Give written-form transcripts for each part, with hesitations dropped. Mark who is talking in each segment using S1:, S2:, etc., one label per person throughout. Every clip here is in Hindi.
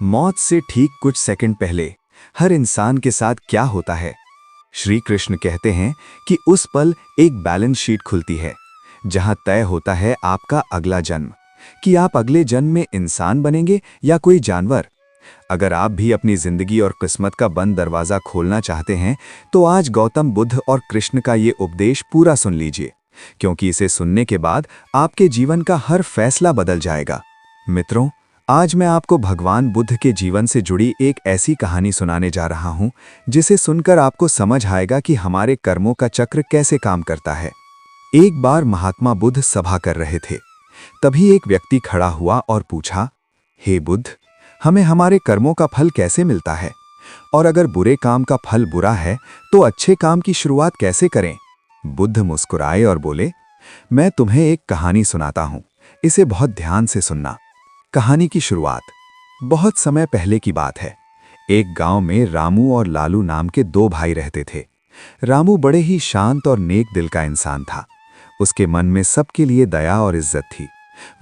S1: मौत से ठीक कुछ सेकंड पहले हर इंसान के साथ क्या होता है। श्री कृष्ण कहते हैं कि उस पल एक बैलेंस शीट खुलती है जहां तय होता है आपका अगला जन्म, कि आप अगले जन्म में इंसान बनेंगे या कोई जानवर। अगर आप भी अपनी जिंदगी और किस्मत का बंद दरवाजा खोलना चाहते हैं तो आज गौतम बुद्ध और कृष्ण का ये उपदेश पूरा सुन लीजिए, क्योंकि इसे सुनने के बाद आपके जीवन का हर फैसला बदल जाएगा। मित्रों, आज मैं आपको भगवान बुद्ध के जीवन से जुड़ी एक ऐसी कहानी सुनाने जा रहा हूं जिसे सुनकर आपको समझ आएगा कि हमारे कर्मों का चक्र कैसे काम करता है। एक बार महात्मा बुद्ध सभा कर रहे थे। तभी एक व्यक्ति खड़ा हुआ और पूछा, हे बुद्ध, हमें हमारे कर्मों का फल कैसे मिलता है? और अगर बुरे काम का फल बुरा है तो अच्छे काम की शुरुआत कैसे करें? बुद्ध मुस्कुराए और बोले, मैं तुम्हें एक कहानी सुनाता हूं, इसे बहुत ध्यान से सुनना। कहानी की शुरुआत बहुत समय पहले की बात है। एक गांव में रामू और लालू नाम के दो भाई रहते थे। रामू बड़े ही शांत और नेक दिल का इंसान था। उसके मन में सबके लिए दया और इज्जत थी।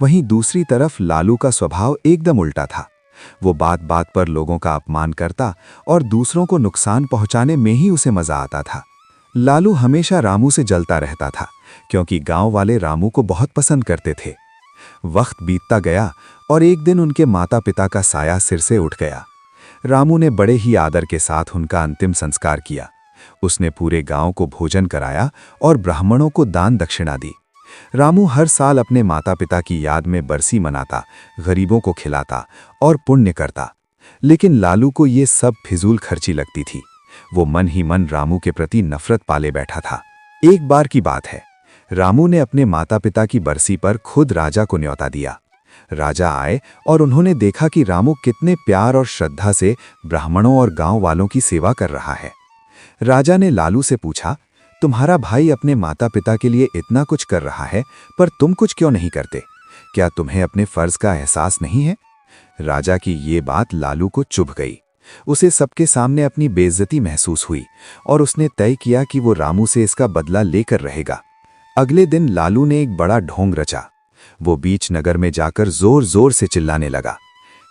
S1: वहीं दूसरी तरफ लालू का स्वभाव एकदम उल्टा था। वो बात बात पर लोगों का अपमान करता और दूसरों को नुकसान पहुंचाने में ही उसे मजा आता था। लालू हमेशा रामू से जलता रहता था, क्योंकि गांव वाले रामू को बहुत पसंद करते थे। वक्त बीतता गया और एक दिन उनके माता पिता का साया सिर से उठ गया। रामू ने बड़े ही आदर के साथ उनका अंतिम संस्कार किया। उसने पूरे गांव को भोजन कराया और ब्राह्मणों को दान दक्षिणा दी। रामू हर साल अपने माता पिता की याद में बरसी मनाता, गरीबों को खिलाता और पुण्य करता। लेकिन लालू को ये सब फिजूल खर्ची लगती थी। वो मन ही मन रामू के प्रति नफरत पाले बैठा था। एक बार की बात है, रामू ने अपने माता पिता की बरसी पर खुद राजा को न्योता दिया। राजा आए और उन्होंने देखा कि रामू कितने प्यार और श्रद्धा से ब्राह्मणों और गांव वालों की सेवा कर रहा है। राजा ने लालू से पूछा, तुम्हारा भाई अपने माता पिता के लिए इतना कुछ कर रहा है, पर तुम कुछ क्यों नहीं करते? क्या तुम्हें अपने फर्ज का एहसास नहीं है? राजा की ये बात लालू को चुभ गई। उसे सबके सामने अपनी बेइज्जती महसूस हुई और उसने तय किया कि वो रामू से इसका बदला लेकर रहेगा। अगले दिन लालू ने एक बड़ा ढोंग रचा। वो बीच नगर में जाकर जोर जोर से चिल्लाने लगा,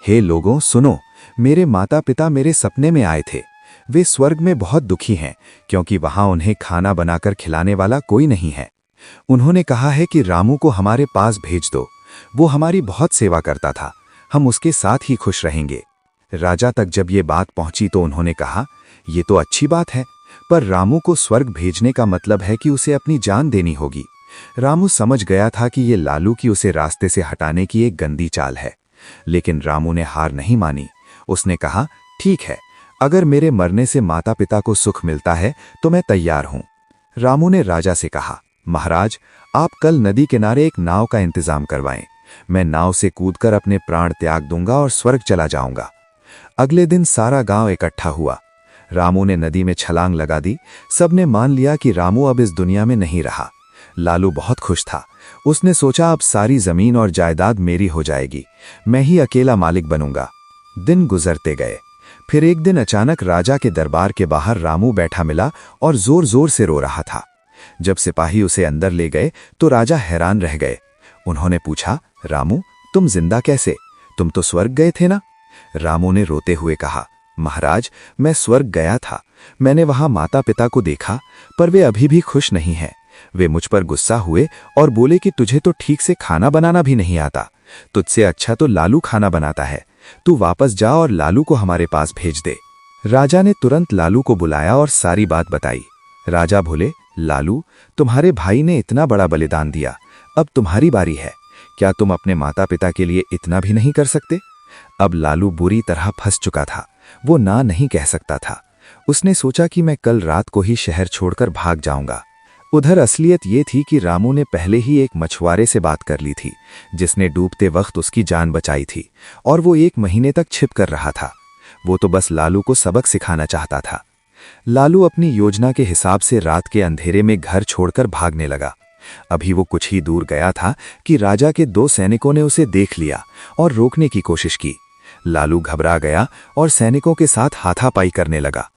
S1: हे लोगों सुनो, मेरे माता पिता मेरे सपने में आए थे। वे स्वर्ग में बहुत दुखी हैं, क्योंकि वहां उन्हें खाना बनाकर खिलाने वाला कोई नहीं है। उन्होंने कहा है कि रामू को हमारे पास भेज दो, वो हमारी बहुत सेवा करता था, हम उसके साथ ही खुश रहेंगे। राजा तक जब ये बात पहुंची तो उन्होंने कहा, ये तो अच्छी बात है, पर रामू को स्वर्ग भेजने का मतलब है कि उसे अपनी जान देनी होगी। रामू समझ गया था कि ये लालू की उसे रास्ते से हटाने की एक गंदी चाल है। लेकिन रामू ने हार नहीं मानी। उसने कहा, ठीक है, अगर मेरे मरने से माता पिता को सुख मिलता है तो मैं तैयार हूं। रामू ने राजा से कहा, महाराज, आप कल नदी किनारे एक नाव का इंतजाम करवाएं। मैं नाव से कूदकर अपने प्राण त्याग दूंगा और स्वर्ग चला जाऊंगा। अगले दिन सारा गांव इकट्ठा हुआ। रामू ने नदी में छलांग लगा दी। सबने मान लिया कि रामू अब इस दुनिया में नहीं रहा। लालू बहुत खुश था। उसने सोचा, अब सारी जमीन और जायदाद मेरी हो जाएगी, मैं ही अकेला मालिक बनूंगा। दिन गुजरते गए। फिर एक दिन अचानक राजा के दरबार के बाहर रामू बैठा मिला और जोर जोर से रो रहा था। जब सिपाही उसे अंदर ले गए तो राजा हैरान रह गए। उन्होंने पूछा, रामू, तुम जिंदा कैसे? तुम तो स्वर्ग गए थे ना? रामू ने रोते हुए कहा, महाराज, मैं स्वर्ग गया था। मैंने वहां माता पिता को देखा, पर वे अभी भी खुश नहीं हैं। वे मुझ पर गुस्सा हुए और बोले कि तुझे तो ठीक से खाना बनाना भी नहीं आता। तुझसे अच्छा तो लालू खाना बनाता है। तू वापस जा और लालू को हमारे पास भेज दे। राजा ने तुरंत लालू को बुलाया और सारी बात बताई। राजा बोले, लालू, तुम्हारे भाई ने इतना बड़ा बलिदान दिया, अब तुम्हारी बारी है। क्या तुम अपने माता पिता के लिए इतना भी नहीं कर सकते? अब लालू बुरी तरह फंस चुका था। वो ना नहीं कह सकता था। उसने सोचा कि मैं कल रात को ही शहर छोड़कर भाग जाऊंगा। उधर असलियत ये थी कि रामू ने पहले ही एक मछुआरे से बात कर ली थी, जिसने डूबते वक्त उसकी जान बचाई थी, और वो 1 महीने तक छिप कर रहा था। वो तो बस लालू को सबक सिखाना चाहता था। लालू अपनी योजना के हिसाब से रात के अंधेरे में घर छोड़कर भागने लगा। अभी वो कुछ ही दूर गया था कि राजा के 2 सैनिकों ने उसे देख लिया और रोकने की कोशिश की। लालू घबरा गया और सैनिकों के साथ हाथापाई करने लगा।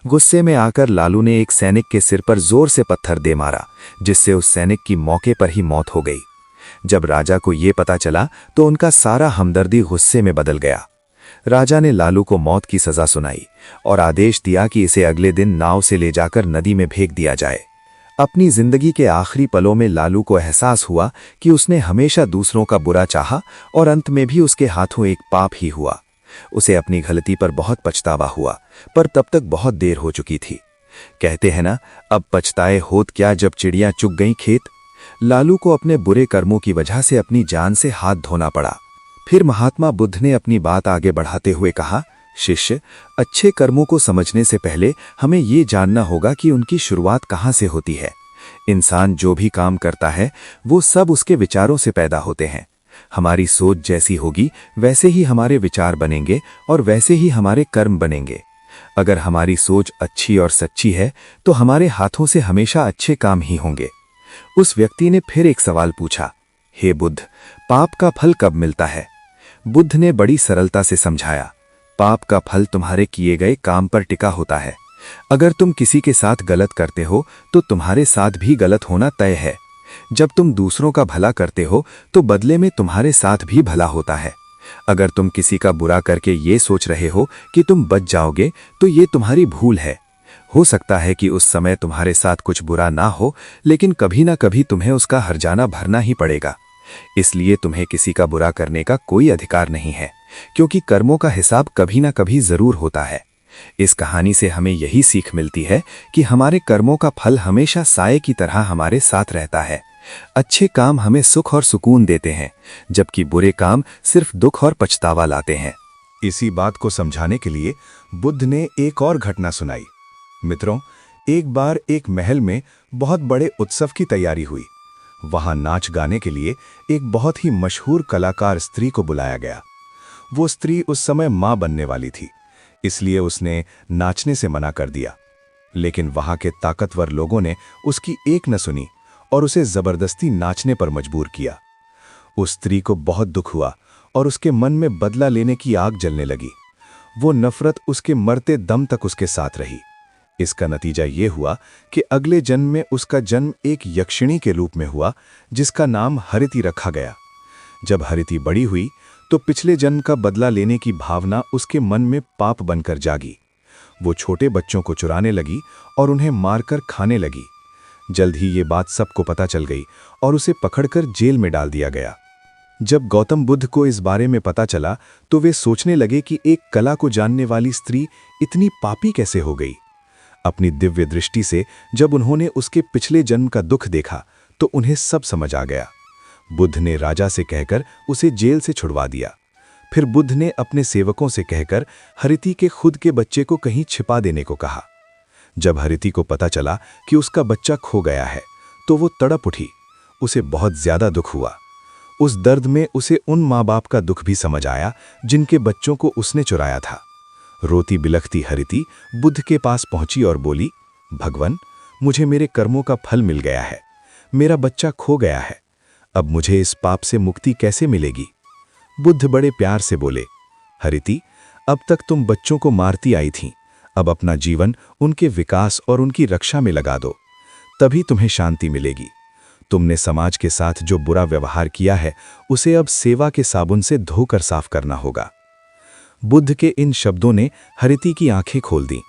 S1: गुस्से में आकर लालू ने एक सैनिक के सिर पर जोर से पत्थर दे मारा, जिससे उस सैनिक की मौके पर ही मौत हो गई। जब राजा को ये पता चला तो उनका सारा हमदर्दी गुस्से में बदल गया। राजा ने लालू को मौत की सजा सुनाई और आदेश दिया कि इसे अगले दिन नाव से ले जाकर नदी में फेंक दिया जाए। अपनी जिंदगी के आखिरी पलों में लालू को एहसास हुआ कि उसने हमेशा दूसरों का बुरा चाहा और अंत में भी उसके हाथों एक पाप ही हुआ। उसे अपनी गलती पर बहुत पछतावा हुआ, पर तब तक बहुत देर हो चुकी थी। कहते हैं ना, अब पछताए होत क्या जब चिड़ियां चुग गईं खेत। लालू को अपने बुरे कर्मों की वजह से अपनी जान से हाथ धोना पड़ा। फिर महात्मा बुद्ध ने अपनी बात आगे बढ़ाते हुए कहा, शिष्य, अच्छे कर्मों को समझने से पहले हमें ये जानना होगा कि उनकी शुरुआत कहाँ से होती है। इंसान जो भी काम करता है वो सब उसके विचारों से पैदा होते हैं। हमारी सोच जैसी होगी वैसे ही हमारे विचार बनेंगे और वैसे ही हमारे कर्म बनेंगे। अगर हमारी सोच अच्छी और सच्ची है तो हमारे हाथों से हमेशा अच्छे काम ही होंगे। उस व्यक्ति ने फिर एक सवाल पूछा, हे बुद्ध, पाप का फल कब मिलता है? बुद्ध ने बड़ी सरलता से समझाया, पाप का फल तुम्हारे किए गए काम पर टिका होता है। अगर तुम किसी के साथ गलत करते हो तो तुम्हारे साथ भी गलत होना तय है। जब तुम दूसरों का भला करते हो तो बदले में तुम्हारे साथ भी भला होता है। अगर तुम किसी का बुरा करके ये सोच रहे हो कि तुम बच जाओगे तो ये तुम्हारी भूल है। हो सकता है कि उस समय तुम्हारे साथ कुछ बुरा ना हो, लेकिन कभी ना कभी तुम्हें उसका हर्जाना भरना ही पड़ेगा। इसलिए तुम्हें किसी का बुरा करने का कोई अधिकार नहीं है, क्योंकि कर्मों का हिसाब कभी ना कभी जरूर होता है। इस कहानी से हमें यही सीख मिलती है कि हमारे कर्मों का फल हमेशा साए की तरह हमारे साथ रहता है। अच्छे काम हमें सुख और सुकून देते हैं, जबकि बुरे काम सिर्फ दुख और पछतावा लाते हैं। इसी बात को समझाने के लिए बुद्ध ने एक और घटना सुनाई। मित्रों, एक बार एक महल में बहुत बड़े उत्सव की तैयारी हुई। वहां नाच गाने के लिए एक बहुत ही मशहूर कलाकार स्त्री को बुलाया गया। वो स्त्री उस समय मां बनने वाली थी, इसलिए उसने नाचने से मना कर दिया। लेकिन वहां के ताकतवर लोगों ने उसकी एक न सुनी और उसे जबरदस्ती नाचने पर मजबूर किया। उस स्त्री को बहुत दुख हुआ और उसके मन में बदला लेने की आग जलने लगी। वो नफरत उसके मरते दम तक उसके साथ रही। इसका नतीजा ये हुआ कि अगले जन्म में उसका जन्म एक यक्षिणी के रूप में हुआ, जिसका नाम हरिति रखा गया। जब हरिति बड़ी हुई तो पिछले जन्म का बदला लेने की भावना उसके मन में पाप बनकर जागी। वो छोटे बच्चों को चुराने लगी और उन्हें मारकर खाने लगी। जल्द ही ये बात सबको पता चल गई और उसे पकड़कर जेल में डाल दिया गया। जब गौतम बुद्ध को इस बारे में पता चला तो वे सोचने लगे कि एक कला को जानने वाली स्त्री इतनी पापी कैसे हो गई। अपनी दिव्य दृष्टि से जब उन्होंने उसके पिछले जन्म का दुख देखा तो उन्हें सब समझ आ गया। बुद्ध ने राजा से कहकर उसे जेल से छुड़वा दिया। फिर बुद्ध ने अपने सेवकों से कहकर हरिति के खुद के बच्चे को कहीं छिपा देने को कहा। जब हरिति को पता चला कि उसका बच्चा खो गया है तो वो तड़प उठी। उसे बहुत ज्यादा दुख हुआ। उस दर्द में उसे उन माँ बाप का दुख भी समझ आया जिनके बच्चों को उसने चुराया था। रोती बिलखती हरिति बुद्ध के पास पहुंची और बोली, भगवान, मुझे मेरे कर्मों का फल मिल गया है। मेरा बच्चा खो गया है। अब मुझे इस पाप से मुक्ति कैसे मिलेगी? बुद्ध बड़े प्यार से बोले, हरिति, अब तक तुम बच्चों को मारती आई थीं। अब अपना जीवन उनके विकास और उनकी रक्षा में लगा दो, तभी तुम्हें शांति मिलेगी। तुमने समाज के साथ जो बुरा व्यवहार किया है उसे अब सेवा के साबुन से धोकर साफ करना होगा। बुद्ध के इन शब्दों ने हरिति की आंखें खोल दी।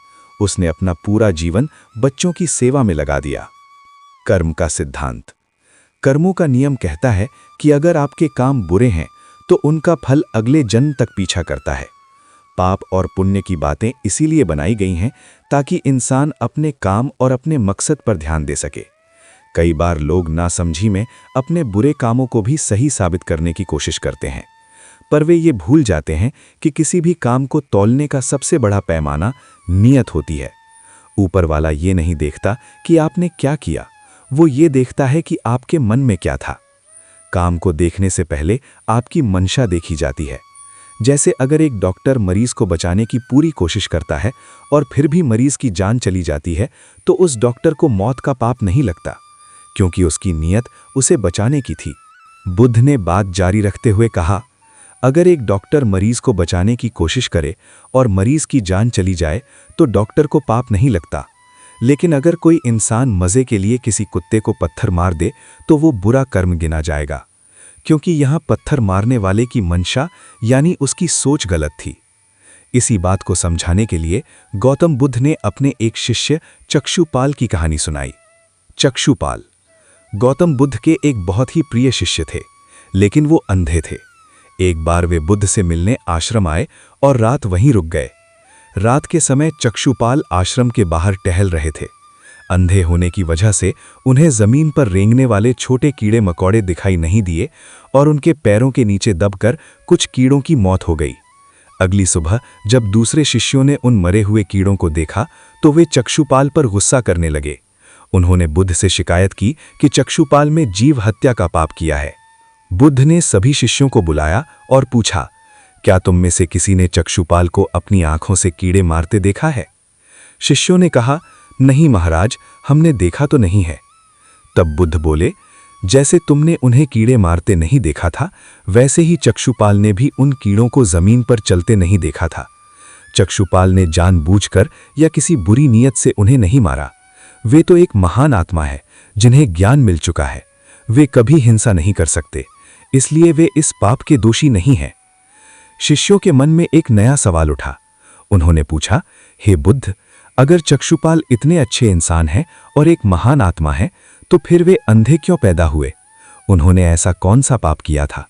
S1: उसने अपना पूरा जीवन बच्चों की सेवा में लगा दिया। कर्म का सिद्धांत। कर्मों का नियम कहता है कि अगर आपके काम बुरे हैं तो उनका फल अगले जन्म तक पीछा करता है। पाप और पुण्य की बातें इसीलिए बनाई गई हैं ताकि इंसान अपने काम और अपने मकसद पर ध्यान दे सके। कई बार लोग नासमझी में अपने बुरे कामों को भी सही साबित करने की कोशिश करते हैं, पर वे ये भूल जाते हैं कि किसी भी काम को तौलने का सबसे बड़ा पैमाना नीयत होती है। ऊपर वाला ये नहीं देखता कि आपने क्या किया, वो ये देखता है कि आपके मन में क्या था। काम को देखने से पहले आपकी मंशा देखी जाती है। जैसे अगर एक डॉक्टर मरीज को बचाने की पूरी कोशिश करता है और फिर भी मरीज की जान चली जाती है तो उस डॉक्टर को मौत का पाप नहीं लगता, क्योंकि उसकी नीयत उसे बचाने की थी। बुद्ध ने बात जारी रखते हुए कहा, अगर एक डॉक्टर मरीज को बचाने की कोशिश करे और मरीज की जान चली जाए तो डॉक्टर को पाप नहीं लगता, लेकिन अगर कोई इंसान मजे के लिए किसी कुत्ते को पत्थर मार दे तो वो बुरा कर्म गिना जाएगा, क्योंकि यहाँ पत्थर मारने वाले की मंशा यानी उसकी सोच गलत थी।
S2: इसी बात को समझाने के लिए गौतम बुद्ध ने अपने एक शिष्य चक्षुपाल की कहानी सुनाई। चक्षुपाल गौतम बुद्ध के एक बहुत ही प्रिय शिष्य थे, लेकिन वो अंधे थे। एक बार वे बुद्ध से मिलने आश्रम आए और रात वहीं रुक गए। रात के समय चक्षुपाल आश्रम के बाहर टहल रहे थे। अंधे होने की वजह से उन्हें जमीन पर रेंगने वाले छोटे कीड़े मकोड़े दिखाई नहीं दिए और उनके पैरों के नीचे दबकर कुछ कीड़ों की मौत हो गई। अगली सुबह जब दूसरे शिष्यों ने उन मरे हुए कीड़ों को देखा तो वे चक्षुपाल पर गुस्सा करने लगे। उन्होंने बुद्ध से शिकायत की कि चक्षुपाल में जीव हत्या का पाप किया है। बुद्ध ने सभी शिष्यों को बुलाया और पूछा, क्या तुम में से किसी ने चक्षुपाल को अपनी आंखों से कीड़े मारते देखा है? शिष्यों ने कहा, नहीं महाराज, हमने देखा तो नहीं है। तब बुद्ध बोले, जैसे तुमने उन्हें कीड़े मारते नहीं देखा था, वैसे ही चक्षुपाल ने भी उन कीड़ों को जमीन पर चलते नहीं देखा था। चक्षुपाल ने जानबूझकर या किसी बुरी नीयत से उन्हें नहीं मारा। वे तो एक महान आत्मा है जिन्हें ज्ञान मिल चुका है। वे कभी हिंसा नहीं कर सकते, इसलिए वे इस पाप के दोषी नहीं हैं। शिष्यों के मन में एक नया सवाल उठा। उन्होंने पूछा, हे बुद्ध, अगर चक्षुपाल इतने अच्छे इंसान हैं और एक महान आत्मा है, तो फिर वे अंधे क्यों पैदा हुए? उन्होंने ऐसा कौन सा पाप किया था?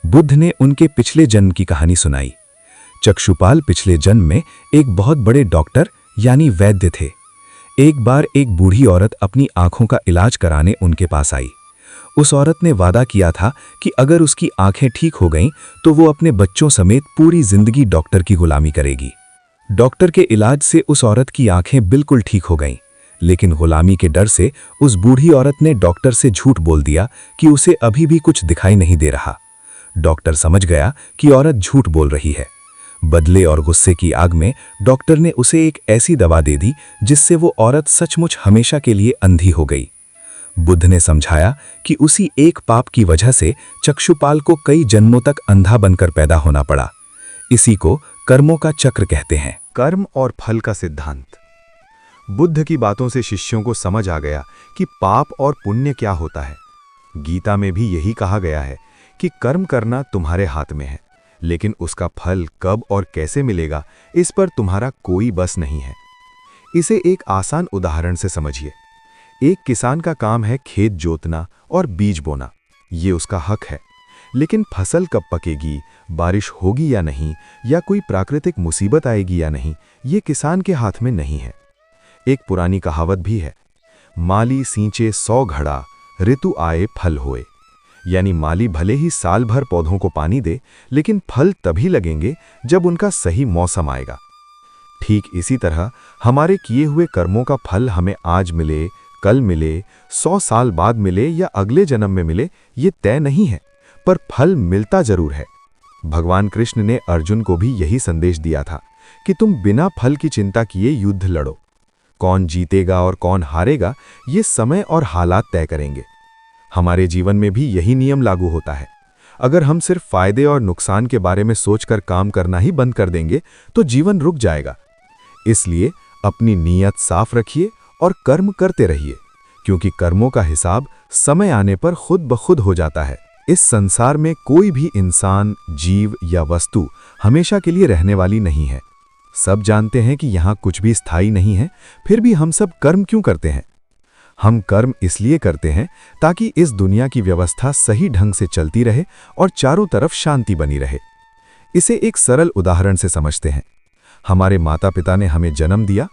S2: बुद्ध ने उनके पिछले जन्म की कहानी सुनाई। चक्षुपाल पिछले जन्म में एक बहुत बड़े डॉक्टर यानी वैद्य थे। एक बार एक बूढ़ी औरत अपनी आंखों का इलाज कराने उनके पास आई। उस औरत ने वादा किया था कि अगर उसकी आंखें ठीक हो गईं तो वो अपने बच्चों समेत पूरी जिंदगी डॉक्टर की गुलामी करेगी। डॉक्टर के इलाज से उस औरत की आंखें बिल्कुल ठीक हो गईं, लेकिन गुलामी के डर से उस बूढ़ी औरत ने डॉक्टर से झूठ बोल दिया कि उसे अभी भी कुछ दिखाई नहीं दे रहा। डॉक्टर समझ गया कि औरत झूठ बोल रही है। बदले और गुस्से की आग में डॉक्टर ने उसे एक ऐसी दवा दे दी जिससे वो औरत सचमुच हमेशा के लिए अंधी हो गई। बुद्ध ने समझाया कि उसी एक पाप की वजह से चक्षुपाल को कई जन्मों तक अंधा बनकर पैदा होना पड़ा। इसी को कर्मों का चक्र कहते हैं।
S1: कर्म और फल का सिद्धांत। बुद्ध की बातों से शिष्यों को समझ आ गया कि पाप और पुण्य क्या होता है। गीता में भी यही कहा गया है कि कर्म करना तुम्हारे हाथ में है, लेकिन उसका फल कब और कैसे मिलेगा इस पर तुम्हारा कोई बस नहीं है। इसे एक आसान उदाहरण से समझिए। एक किसान का काम है खेत जोतना और बीज बोना, ये उसका हक है। लेकिन फसल कब पकेगी, बारिश होगी या नहीं, या कोई प्राकृतिक मुसीबत आएगी या नहीं, ये किसान के हाथ में नहीं है। एक पुरानी कहावत भी है, माली सींचे 100 घड़ा, ऋतु आए फल होए। यानी माली भले ही साल भर पौधों को पानी दे, लेकिन फल तभी लगेंगे जब उनका सही मौसम आएगा। ठीक इसी तरह हमारे किए हुए कर्मों का फल हमें आज मिले, कल मिले, 100 साल बाद मिले या अगले जन्म में मिले, ये तय नहीं है, पर फल मिलता जरूर है। भगवान कृष्ण ने अर्जुन को भी यही संदेश दिया था कि तुम बिना फल की चिंता किए युद्ध लड़ो। कौन जीतेगा और कौन हारेगा, ये समय और हालात तय करेंगे। हमारे जीवन में भी यही नियम लागू होता है। अगर हम सिर्फ फायदे और नुकसान के बारे में सोचकर काम करना ही बंद कर देंगे तो जीवन रुक जाएगा। इसलिए अपनी नीयत साफ रखिए और कर्म करते रहिए, क्योंकि कर्मों का हिसाब समय आने पर खुद ब खुद हो जाता है। इस संसार में कोई भी इंसान, जीव या वस्तु हमेशा के लिए रहने वाली नहीं है। सब जानते हैं कि यहाँ कुछ भी स्थायी नहीं है, फिर भी हम सब कर्म क्यों करते हैं? हम कर्म इसलिए करते हैं ताकि इस दुनिया की व्यवस्था सही ढंग से चलती रहे और चारों तरफ शांति बनी रहे। इसे एक सरल उदाहरण से समझते हैं। हमारे माता पिता ने हमें जन्म दिया।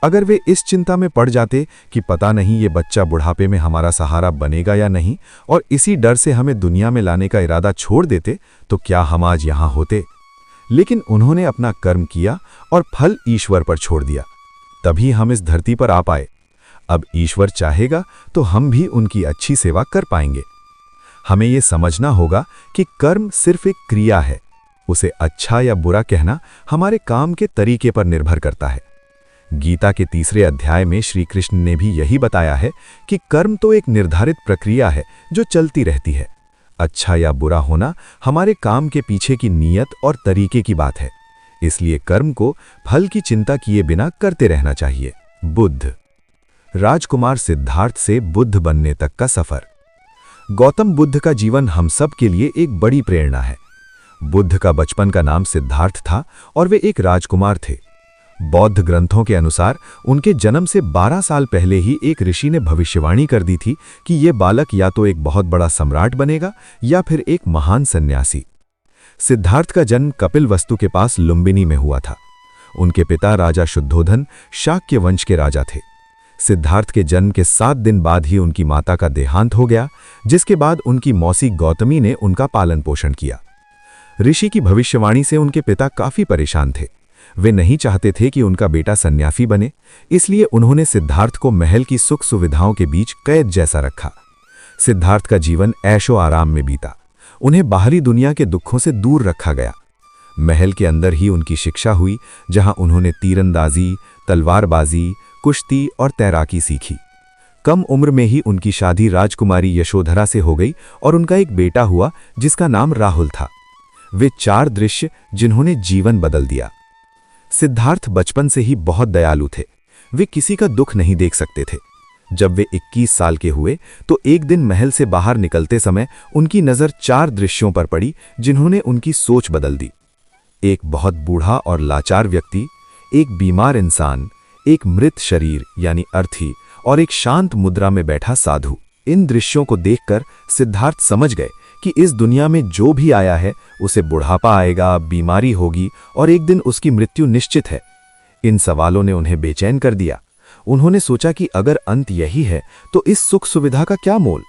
S1: अगर वे इस चिंता में पड़ जाते कि पता नहीं ये बच्चा बुढ़ापे में हमारा सहारा बनेगा या नहीं, और इसी डर से हमें दुनिया में लाने का इरादा छोड़ देते, तो क्या हम आज यहाँ होते? लेकिन उन्होंने अपना कर्म किया और फल ईश्वर पर छोड़ दिया, तभी हम इस धरती पर आ पाए। अब ईश्वर चाहेगा तो हम भी उनकी अच्छी सेवा कर पाएंगे। हमें ये समझना होगा कि कर्म सिर्फ एक क्रिया है। उसे अच्छा या बुरा कहना हमारे काम के तरीके पर निर्भर करता है। गीता के 3 अध्याय में श्री कृष्ण ने भी यही बताया है कि कर्म तो एक निर्धारित प्रक्रिया है जो चलती रहती है। अच्छा या बुरा होना हमारे काम के पीछे की नीयत और तरीके की बात है। इसलिए कर्म को फल की चिंता किए बिना करते रहना चाहिए। बुद्ध। राजकुमार सिद्धार्थ से बुद्ध बनने तक का सफर। गौतम बुद्ध का जीवन हम सब के लिए एक बड़ी प्रेरणा है।
S2: बुद्ध का बचपन का नाम सिद्धार्थ था और वे एक राजकुमार थे। बौद्ध ग्रंथों के अनुसार उनके जन्म से 12 साल पहले ही एक ऋषि ने भविष्यवाणी कर दी थी कि यह बालक या तो एक बहुत बड़ा सम्राट बनेगा या फिर एक महान सन्यासी। सिद्धार्थ का जन्म कपिलवस्तु के पास लुम्बिनी में हुआ था। उनके पिता राजा शुद्धोधन शाक्य वंश के राजा थे। सिद्धार्थ के जन्म के 7 दिन बाद ही उनकी माता का देहांत हो गया, जिसके बाद उनकी मौसी गौतमी ने उनका पालन पोषण किया। ऋषि की भविष्यवाणी से उनके पिता काफी परेशान थे। वे नहीं चाहते थे कि उनका बेटा सन्यासी बने, इसलिए उन्होंने सिद्धार्थ को महल की सुख सुविधाओं के बीच कैद जैसा रखा। सिद्धार्थ का जीवन ऐशो आराम में बीता। उन्हें बाहरी दुनिया के दुखों से दूर रखा गया। महल के अंदर ही उनकी शिक्षा हुई, जहां उन्होंने तीरंदाजी, तलवारबाजी, कुश्ती और तैराकी सीखी। कम उम्र में ही उनकी शादी राजकुमारी यशोधरा से हो गई और उनका एक बेटा हुआ जिसका नाम राहुल था। वे 4 दृश्य जिन्होंने जीवन बदल दिया। सिद्धार्थ बचपन से ही बहुत दयालु थे। वे किसी का दुख नहीं देख सकते थे। जब वे 21 साल के हुए तो एक दिन महल से बाहर निकलते समय उनकी नज़र 4 दृश्यों पर पड़ी जिन्होंने उनकी सोच बदल दी। एक बहुत बूढ़ा और लाचार व्यक्ति, एक बीमार इंसान, एक मृत शरीर यानी अर्थी और एक शांत मुद्रा में बैठा साधु। इन दृश्यों को देखकर सिद्धार्थ समझ गए कि इस दुनिया में जो भी आया है उसे बुढ़ापा आएगा, बीमारी होगी और एक दिन उसकी मृत्यु निश्चित है। इन सवालों ने उन्हें बेचैन कर दिया। उन्होंने सोचा कि अगर अंत यही है तो इस सुख सुविधा का क्या मोल।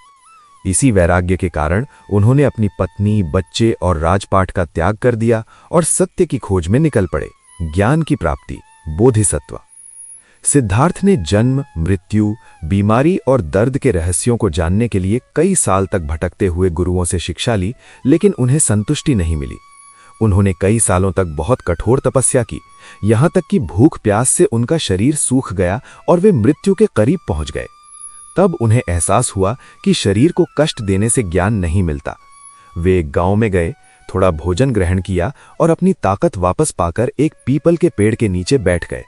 S2: इसी वैराग्य के कारण उन्होंने अपनी पत्नी, बच्चे और राजपाट का त्याग कर दिया और सत्य की खोज में निकल पड़े। ज्ञान की प्राप्ति, बोधिसत्व। सिद्धार्थ ने जन्म, मृत्यु, बीमारी और दर्द के रहस्यों को जानने के लिए कई साल तक भटकते हुए गुरुओं से शिक्षा ली, लेकिन उन्हें संतुष्टि नहीं मिली। उन्होंने कई सालों तक बहुत कठोर तपस्या की, यहां तक कि भूख प्यास से उनका शरीर सूख गया और वे मृत्यु के करीब पहुंच गए। तब उन्हें एहसास हुआ कि शरीर को कष्ट देने से ज्ञान नहीं मिलता। वे एक गांव में गए, थोड़ा भोजन ग्रहण किया और अपनी ताकत वापस पाकर एक पीपल के पेड़ के नीचे बैठ गए।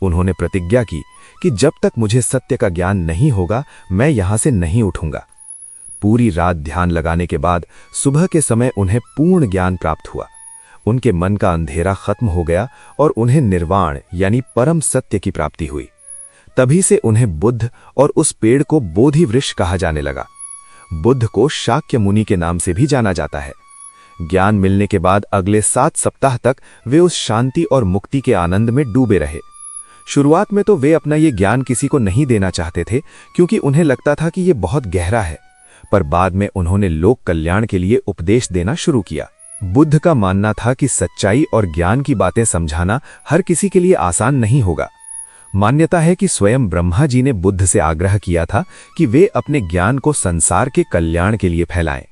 S2: उन्होंने प्रतिज्ञा की कि जब तक मुझे सत्य का ज्ञान नहीं होगा मैं यहां से नहीं उठूंगा। पूरी रात ध्यान लगाने के बाद सुबह के समय उन्हें पूर्ण ज्ञान प्राप्त हुआ। उनके मन का अंधेरा खत्म हो गया और उन्हें निर्वाण यानी परम सत्य की प्राप्ति हुई। तभी से उन्हें बुद्ध और उस पेड़ को बोधि वृक्ष कहा जाने लगा। बुद्ध को शाक्य मुनि के नाम से भी जाना जाता है। ज्ञान मिलने के बाद अगले 7 सप्ताह तक वे उस शांति और मुक्ति के आनंद में डूबे रहे। शुरुआत में तो वे अपना ये ज्ञान किसी को नहीं देना चाहते थे, क्योंकि उन्हें लगता था कि ये बहुत गहरा है, पर बाद में उन्होंने लोक कल्याण के लिए उपदेश देना शुरू किया। बुद्ध का मानना था कि सच्चाई और ज्ञान की बातें समझाना हर किसी के लिए आसान नहीं होगा। मान्यता है कि स्वयं ब्रह्मा जी ने बुद्ध से आग्रह किया था कि वे अपने ज्ञान को संसार के कल्याण के लिए फैलाएं।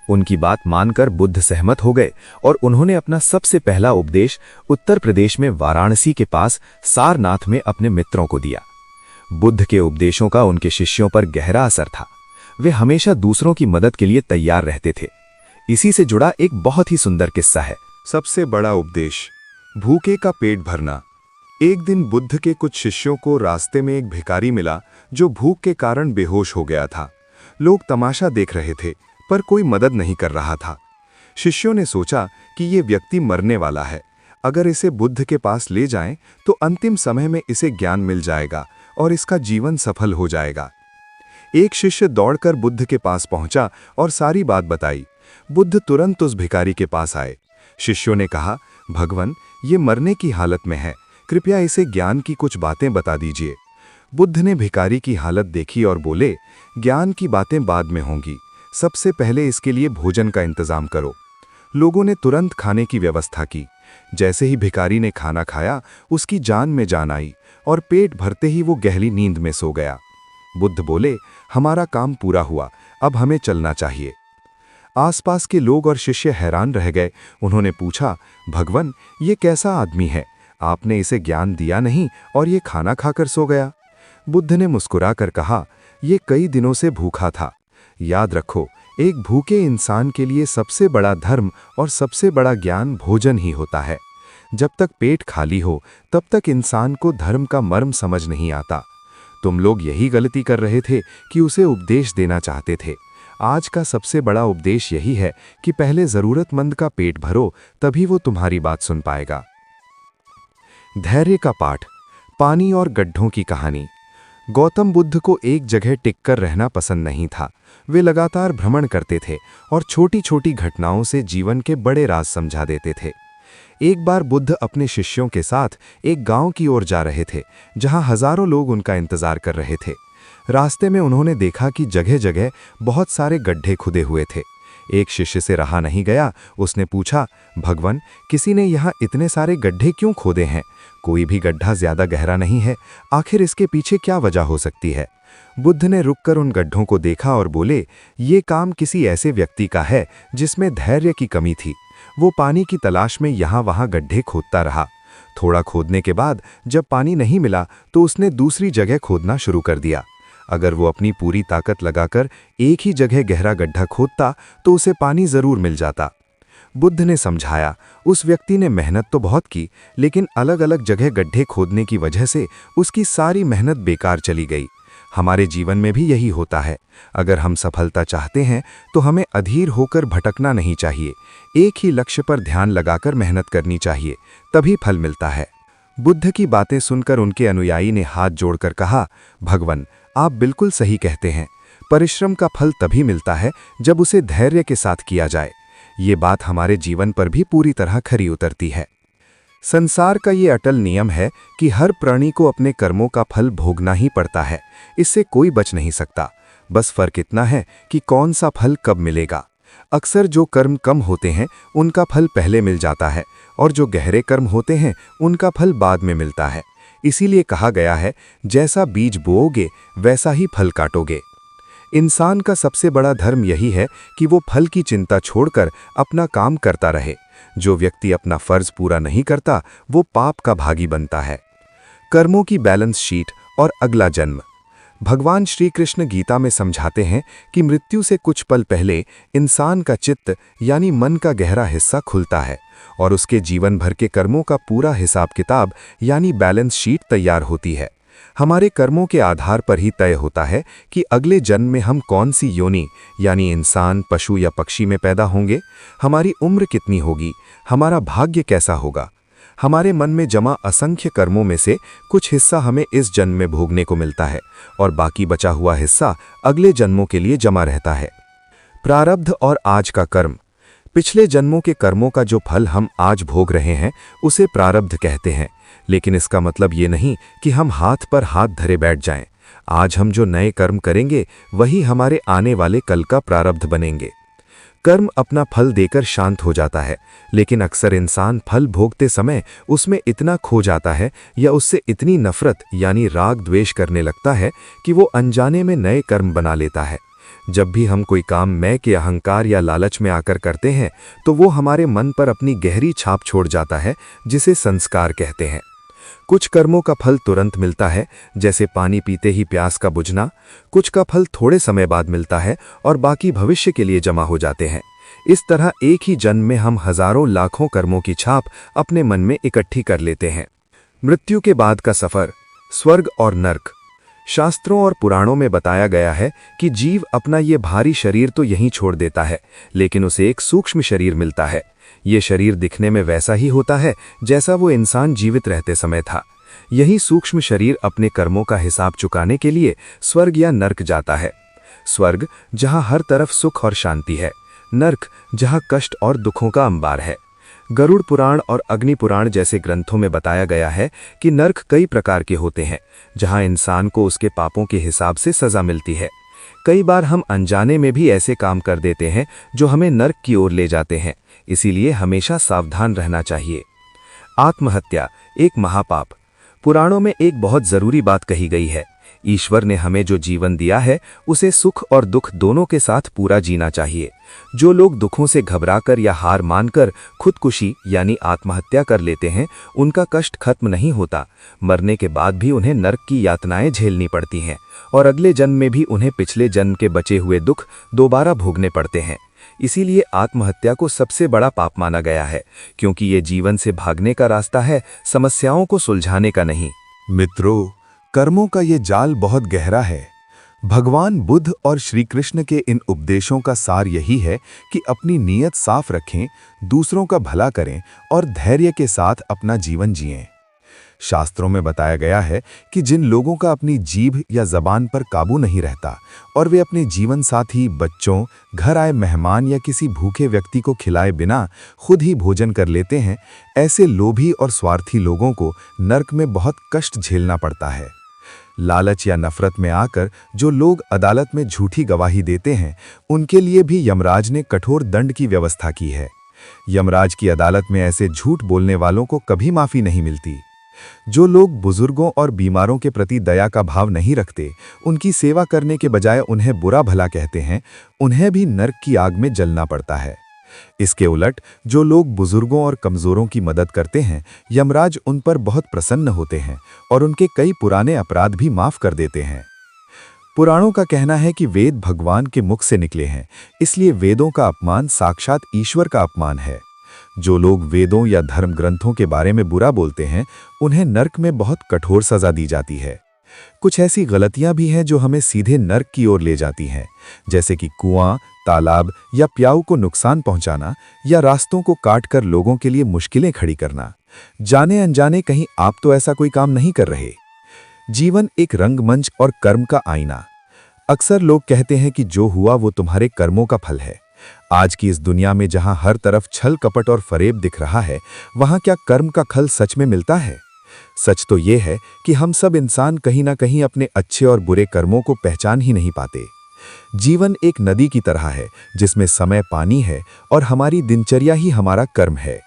S2: उनकी बात मानकर बुद्ध सहमत हो गए और उन्होंने अपना सबसे पहला उपदेश उत्तर प्रदेश में वाराणसी के पास सारनाथ में अपने मित्रों को दिया। बुद्ध के उपदेशों का उनके शिष्यों पर गहरा असर था। वे हमेशा दूसरों की मदद के लिए तैयार रहते थे। इसी से जुड़ा एक बहुत ही सुंदर किस्सा है।
S1: सबसे बड़ा उपदेश, भूखे का पेट भरना। एक दिन बुद्ध के कुछ शिष्यों को रास्ते में एक भिखारी मिला जो भूख के कारण बेहोश हो गया था। लोग तमाशा देख रहे थे पर कोई मदद नहीं कर रहा था। शिष्यों ने सोचा कि ये व्यक्ति मरने वाला है, अगर इसे बुद्ध के पास ले जाएं तो अंतिम समय में इसे ज्ञान मिल जाएगा और इसका जीवन सफल हो जाएगा। एक शिष्य दौड़कर बुद्ध के पास पहुंचा और सारी बात बताई। बुद्ध तुरंत उस भिखारी के पास आए। शिष्यों ने कहा, भगवान, ये मरने की हालत में है, कृपया इसे ज्ञान की कुछ बातें बता दीजिए। बुद्ध ने भिखारी की हालत देखी और बोले, ज्ञान की बातें बाद में होंगी, सबसे पहले इसके लिए भोजन का इंतजाम करो। लोगों ने तुरंत खाने की व्यवस्था की। जैसे ही भिखारी ने खाना खाया उसकी जान में जान आई और पेट भरते ही वो गहरी नींद में सो गया। बुद्ध बोले, हमारा काम पूरा हुआ, अब हमें चलना चाहिए। आसपास के लोग और शिष्य हैरान रह गए। उन्होंने पूछा, भगवान, ये कैसा आदमी है, आपने इसे ज्ञान दिया नहीं और ये खाना खाकर सो गया। बुद्ध ने मुस्कुराकर कहा, ये कई दिनों से भूखा था। याद रखो, एक भूखे इंसान के लिए सबसे बड़ा धर्म और सबसे बड़ा ज्ञान भोजन ही होता है। जब तक पेट खाली हो तब तक इंसान को धर्म का मर्म समझ नहीं आता। तुम लोग यही गलती कर रहे थे कि उसे उपदेश देना चाहते थे। आज का सबसे बड़ा उपदेश यही है कि पहले जरूरतमंद का पेट भरो, तभी वो तुम्हारी बात सुन पाएगा। धैर्य का पाठ। पानी और गड्ढों की कहानी। गौतम बुद्ध को एक जगह टिककर रहना पसंद नहीं था। वे लगातार भ्रमण करते थे और छोटी छोटी घटनाओं से जीवन के बड़े राज समझा देते थे। एक बार बुद्ध अपने शिष्यों के साथ एक गांव की ओर जा रहे थे, जहां हजारों लोग उनका इंतजार कर रहे थे। रास्ते में उन्होंने देखा कि जगह जगह बहुत सारे गड्ढे खुदे हुए थे। एक शिष्य से रहा नहीं गया, उसने पूछा, भगवान, किसी ने यहाँ इतने सारे गड्ढे क्यों खोदे हैं? कोई भी गड्ढा ज्यादा गहरा नहीं है, आखिर इसके पीछे क्या वजह हो सकती है? बुद्ध ने रुककर उन गड्ढों को देखा और बोले, ये काम किसी ऐसे व्यक्ति का है जिसमें धैर्य की कमी थी। वो पानी की तलाश में यहाँ वहाँ गड्ढे खोदता रहा। थोड़ा खोदने के बाद जब पानी नहीं मिला तो उसने दूसरी जगह खोदना शुरू कर दिया। अगर वो अपनी पूरी ताकत लगाकर एक ही जगह गहरा गड्ढा खोदता तो उसे पानी जरूर मिल जाता। बुद्ध ने समझाया, उस व्यक्ति ने मेहनत तो बहुत की, लेकिन अलग अलग जगह गड्ढे खोदने की वजह से उसकी सारी मेहनत बेकार चली गई। हमारे जीवन में भी यही होता है। अगर हम सफलता चाहते हैं तो हमें अधीर होकर भटकना नहीं चाहिए। एक ही लक्ष्य पर ध्यान लगाकर मेहनत करनी चाहिए, तभी फल मिलता है। बुद्ध की बातें सुनकर उनके अनुयायी ने हाथ जोड़कर कहा, भगवान, आप बिल्कुल सही कहते हैं। परिश्रम का फल तभी मिलता है जब उसे धैर्य के साथ किया जाए। ये बात हमारे जीवन पर भी पूरी तरह खरी उतरती है। संसार का ये अटल नियम है कि हर प्राणी को अपने कर्मों का फल भोगना ही पड़ता है। इससे कोई बच नहीं सकता। बस फर्क इतना है कि कौन सा फल कब मिलेगा। अक्सर जो कर्म कम होते हैं उनका फल पहले मिल जाता है, और जो गहरे कर्म होते हैं उनका फल बाद में मिलता है। इसीलिए कहा गया है, जैसा बीज बोओगे वैसा ही फल काटोगे। इंसान का सबसे बड़ा धर्म यही है कि वो फल की चिंता छोड़कर अपना काम करता रहे। जो व्यक्ति अपना फर्ज पूरा नहीं करता वो पाप का भागी बनता है। कर्मों की बैलेंस शीट और अगला जन्म। भगवान श्री कृष्ण गीता में समझाते हैं कि मृत्यु से कुछ पल पहले इंसान का चित्त यानी मन का गहरा हिस्सा खुलता है और उसके जीवन भर के कर्मों का पूरा हिसाब किताब यानी बैलेंस शीट तैयार होती है। हमारे कर्मों के आधार पर ही तय होता है कि अगले जन्म में हम कौन सी योनि यानी इंसान, पशु या पक्षी में पैदा होंगे, हमारी उम्र कितनी होगी, हमारा भाग्य कैसा होगा। हमारे मन में जमा असंख्य कर्मों में से कुछ हिस्सा हमें इस जन्म में भोगने को मिलता है और बाकी बचा हुआ हिस्सा अगले जन्मों के लिए जमा रहता है। प्रारब्ध और आज का कर्म। पिछले जन्मों के कर्मों का जो फल हम आज भोग रहे हैं उसे प्रारब्ध कहते हैं, लेकिन इसका मतलब ये नहीं कि हम हाथ पर हाथ धरे बैठ जाएं। आज हम जो नए कर्म करेंगे वही हमारे आने वाले कल का प्रारब्ध बनेंगे। कर्म अपना फल देकर शांत हो जाता है, लेकिन अक्सर इंसान फल भोगते समय उसमें इतना खो जाता है या उससे इतनी नफरत यानी राग द्वेष करने लगता है कि वो अनजाने में नए कर्म बना लेता है। जब भी हम कोई काम मैं के अहंकार या लालच में आकर करते हैं तो वो हमारे मन पर अपनी गहरी छाप छोड़ जाता है, जिसे संस्कार कहते हैं। कुछ कर्मों का फल तुरंत मिलता है, जैसे पानी पीते ही प्यास का बुझना। कुछ का फल थोड़े समय बाद मिलता है और बाकी भविष्य के लिए जमा हो जाते हैं। इस तरह एक ही जन्म में हम हजारों लाखों कर्मों की छाप अपने मन में इकट्ठी कर लेते हैं। मृत्यु के बाद का सफर, स्वर्ग और नर्क। शास्त्रों और पुराणों में बताया गया है कि जीव अपना ये भारी शरीर तो यहीं छोड़ देता है, लेकिन उसे एक सूक्ष्म शरीर मिलता है। ये शरीर दिखने में वैसा ही होता है जैसा वो इंसान जीवित रहते समय था। यही सूक्ष्म शरीर अपने कर्मों का हिसाब चुकाने के लिए स्वर्ग या नर्क जाता है। स्वर्ग जहाँ हर तरफ सुख और शांति है, नर्क जहाँ कष्ट और दुखों का अंबार है। गरुड़ पुराण और अग्नि पुराण जैसे ग्रंथों में बताया गया है कि नर्क कई प्रकार के होते हैं, जहां इंसान को उसके पापों के हिसाब से सजा मिलती है। कई बार हम अनजाने में भी ऐसे काम कर देते हैं जो हमें नर्क की ओर ले जाते हैं, इसीलिए हमेशा सावधान रहना चाहिए। आत्महत्या एक महापाप। पुराणों में एक बहुत जरूरी बात कही गई है, ईश्वर ने हमें जो जीवन दिया है उसे सुख और दुख दोनों के साथ पूरा जीना चाहिए। जो लोग दुखों से घबराकर या हार मानकर खुदकुशी यानी आत्महत्या कर लेते हैं, उनका कष्ट खत्म नहीं होता। मरने के बाद भी उन्हें नर्क की यातनाएं झेलनी पड़ती हैं और अगले जन्म में भी उन्हें पिछले जन्म के बचे हुए दुख दोबारा भोगने पड़ते हैं। इसीलिए आत्महत्या को सबसे बड़ा पाप माना गया है, क्योंकि ये जीवन से भागने का रास्ता है, समस्याओं को सुलझाने का नहीं।
S2: मित्रों, कर्मों का ये जाल बहुत गहरा है।
S1: भगवान बुद्ध और श्री कृष्ण के इन उपदेशों का सार यही है कि अपनी नीयत साफ रखें, दूसरों का भला करें और धैर्य के साथ अपना जीवन जिएं। शास्त्रों में बताया गया है कि जिन लोगों का अपनी जीभ या जबान पर काबू नहीं रहता और वे अपने जीवन साथी, बच्चों, घर आए मेहमान या किसी भूखे व्यक्ति को खिलाए बिना खुद ही भोजन कर लेते हैं, ऐसे लोभी और स्वार्थी लोगों को नरक में बहुत कष्ट झेलना पड़ता है। लालच या नफरत में आकर जो लोग अदालत में झूठी गवाही देते हैं, उनके लिए भी यमराज ने कठोर दंड की व्यवस्था की है। यमराज की अदालत में ऐसे झूठ बोलने वालों को कभी माफी नहीं मिलती। जो लोग बुजुर्गों और बीमारों के प्रति दया का भाव नहीं रखते, उनकी सेवा करने के बजाय उन्हें बुरा भला कहते हैं, उन्हें भी नरक की आग में जलना पड़ता है। इसके उलट जो लोग बुजुर्गों और कमजोरों की मदद करते हैं, यमराज उन पर बहुत प्रसन्न होते हैं और उनके कई पुराने अपराध भी माफ कर देते हैं। पुराणों का कहना है कि वेद भगवान के मुख से निकले हैं, इसलिए वेदों का अपमान साक्षात ईश्वर का अपमान है। जो लोग वेदों या धर्म ग्रंथों के बारे में बुरा बोलते हैं, उन्हें नरक में बहुत कठोर सजा दी जाती है। कुछ ऐसी गलतियां भी हैं जो हमें सीधे नरक की ओर ले जाती हैं, जैसे कि कुआं, तालाब या प्याऊ को नुकसान पहुंचाना या रास्तों को काटकर लोगों के लिए मुश्किलें खड़ी करना। जाने अनजाने कहीं आप तो ऐसा कोई काम नहीं कर रहे। जीवन एक रंगमंच और कर्म का आईना। अक्सर लोग कहते हैं कि जो हुआ वो तुम्हारे कर्मों का फल है। आज की इस दुनिया में जहां हर तरफ छल कपट और फरेब दिख रहा है, वहां क्या कर्म का फल सच में मिलता है? सच तो ये है कि हम सब इंसान कहीं ना कहीं अपने अच्छे और बुरे कर्मों को पहचान ही नहीं पाते। जीवन एक नदी की तरह है जिसमें समय पानी है और हमारी दिनचर्या ही हमारा कर्म है।